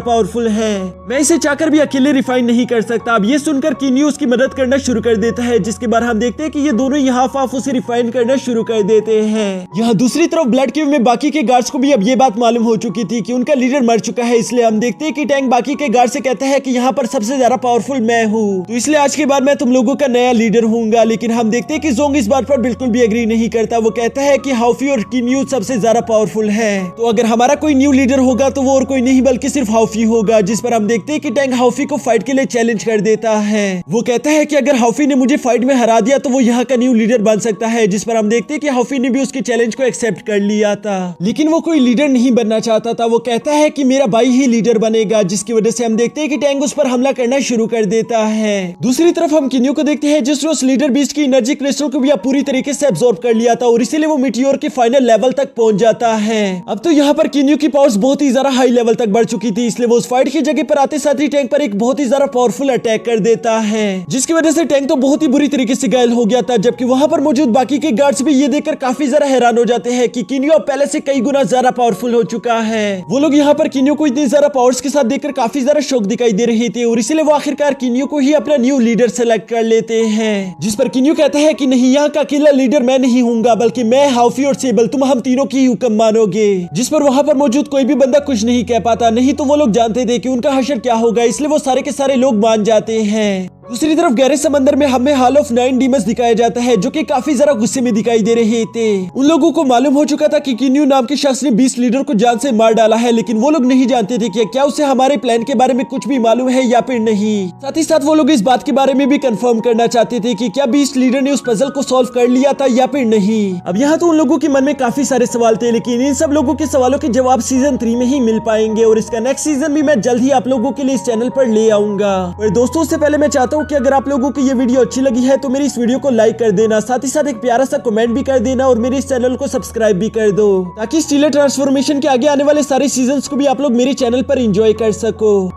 पावरफुल है, मैं इसे चाहकर भी अकेले रिफाइन नहीं कर सकता। अब ये सुनकर किन्यू उसकी मदद करना शुरू कर देता है, जिसके बाद हम देखते हैं कि ये दोनों ही हाफ हाफ उसे रिफाइन करना शुरू कर देते हैं। यहाँ दूसरी तरफ ब्लड क्यूब में बाकी के गार्ड्स को भी अब ये बात मालूम हो चुकी थी कि उनका लीडर मर चुका है, इसलिए हम देखते हैं कि टैंक बाकी के गार्ड से कहता है कि यहाँ पर सबसे ज्यादा पावरफुल मैं हूँ, तो इसलिए आज के बाद मैं तुम लोगों का नया लीडर हूँगा। लेकिन हम देखते हैं कि जोंग इस बात पर बिल्कुल भी एग्री नहीं करता। वो कहता है कि हाउफी और किन्यू सबसे ज्यादा पावरफुल है, तो अगर हमारा कोई न्यू लीडर होगा तो वो और कोई नहीं बल्कि सिर्फ हाउफी होगा। जिस पर हम देखते हैं कि टैंक हाउफी को फाइट के लिए चैलेंज कर देता है। वो कहता है कि अगर हाउफी ने मुझे फाइट में हरा दिया तो वो यहाँ का न्यू लीडर बन सकता है, जिस पर हम देखते हैं कि हाउफी ने भी उसके चैलेंज को एक्सेप्ट कर लिया था, लेकिन वो कोई लीडर नहीं बनना चाहता था। वो कहता है कि मेरा भाई ही लीडर बनेगा, जिसकी वजह से हम देखते हैं कि टैंक उस पर हमला करना शुरू कर देता है। दूसरी तरफ हम किन्यू को देखते हैं जिसने उस लीडर बीस्ट की एनर्जी क्रिस्टल को भी अब पूरी तरीके से एब्जॉर्ब कर लिया था और इसीलिए वो मीटियोर के फाइनल लेवल तक पहुंच जाता है। अब तो यहाँ पर किन्यू की पावर्स बहुत ही ज्यादा हाई लेवल तक बढ़ चुकी थी, इसलिए वो उस फाइट की जगह पर आते साथ ही टैंक पर एक बहुत ही ज्यादा पावरफुल अटैक कर देता है, जिसकी वजह से टैंक तो बहुत ही बुरी तरीके से घायल हो गया था। जबकि वहां पर मौजूद बाकी के गार्ड्स भी ये देखकर काफी ज्यादा हैरान हो जाते हैं कि किन्यू अब पहले से कई गुना ज्यादा पावरफुल हो चुका है। वो लोग यहाँ पर किन्यू को इतनी ज्यादा पावर्स के साथ देखकर काफी ज्यादा शौक दिखाई दे रहे थे और इसलिए वो आखिरकार किन्यू को ही अपना न्यू लीडर सेलेक्ट कर लेते हैं। जिस पर किन्यू कहता है कि नहीं, यहाँ का अकेला लीडर मैं नहीं हूँगा बल्कि मैं, हाउफी और सेबल, तुम हम तीनों की हुक्म मानोगे। जिस पर वहाँ पर मौजूद कोई भी बंदा कुछ नहीं कह पाता, नहीं तो वो लोग जानते थे कि उनका हशर क्या होगा, इसलिए वो सारे के सारे लोग मान जाते हैं। दूसरी तरफ गहरे समंदर में हमें हॉल ऑफ 9 डीमंस दिखाया जाता है, जो कि काफी ज्यादा गुस्से में दिखाई दे रहे थे। उन लोगों को मालूम हो चुका था कि किन्यू नाम के शख्स ने 20 लीडर को जान से मार डाला है, लेकिन वो लोग नहीं जानते थे कि क्या उसे हमारे प्लान के बारे में कुछ भी मालूम है या फिर नहीं। साथ ही साथ वो लोग इस बात के बारे में भी कंफर्म करना चाहते थे कि क्या 20 लीडर ने उस पजल को सॉल्व कर लिया था या फिर नहीं। अब यहाँ तो उन लोगों के मन में काफी सारे सवाल थे, लेकिन इन सब लोगों के सवालों के जवाब सीजन 3 में ही मिल पाएंगे और इसका नेक्स्ट सीजन भी मैं जल्द ही आप लोगों के लिए इस चैनल पर ले आऊंगा। और दोस्तों, उससे पहले मैं चाहता हूँ कि अगर आप लोगों ये वीडियो अच्छी लगी है तो मेरी इस वीडियो को लाइक कर देना, साथ ही साथ एक प्यारा सा कमेंट भी कर देना और मेरे इस चैनल को सब्सक्राइब भी कर दो, ताकि स्टीलर ट्रांसफॉर्मेशन के आगे आने वाले सारे सीजन्स को भी आप लोग मेरे चैनल पर एंजॉय कर सको।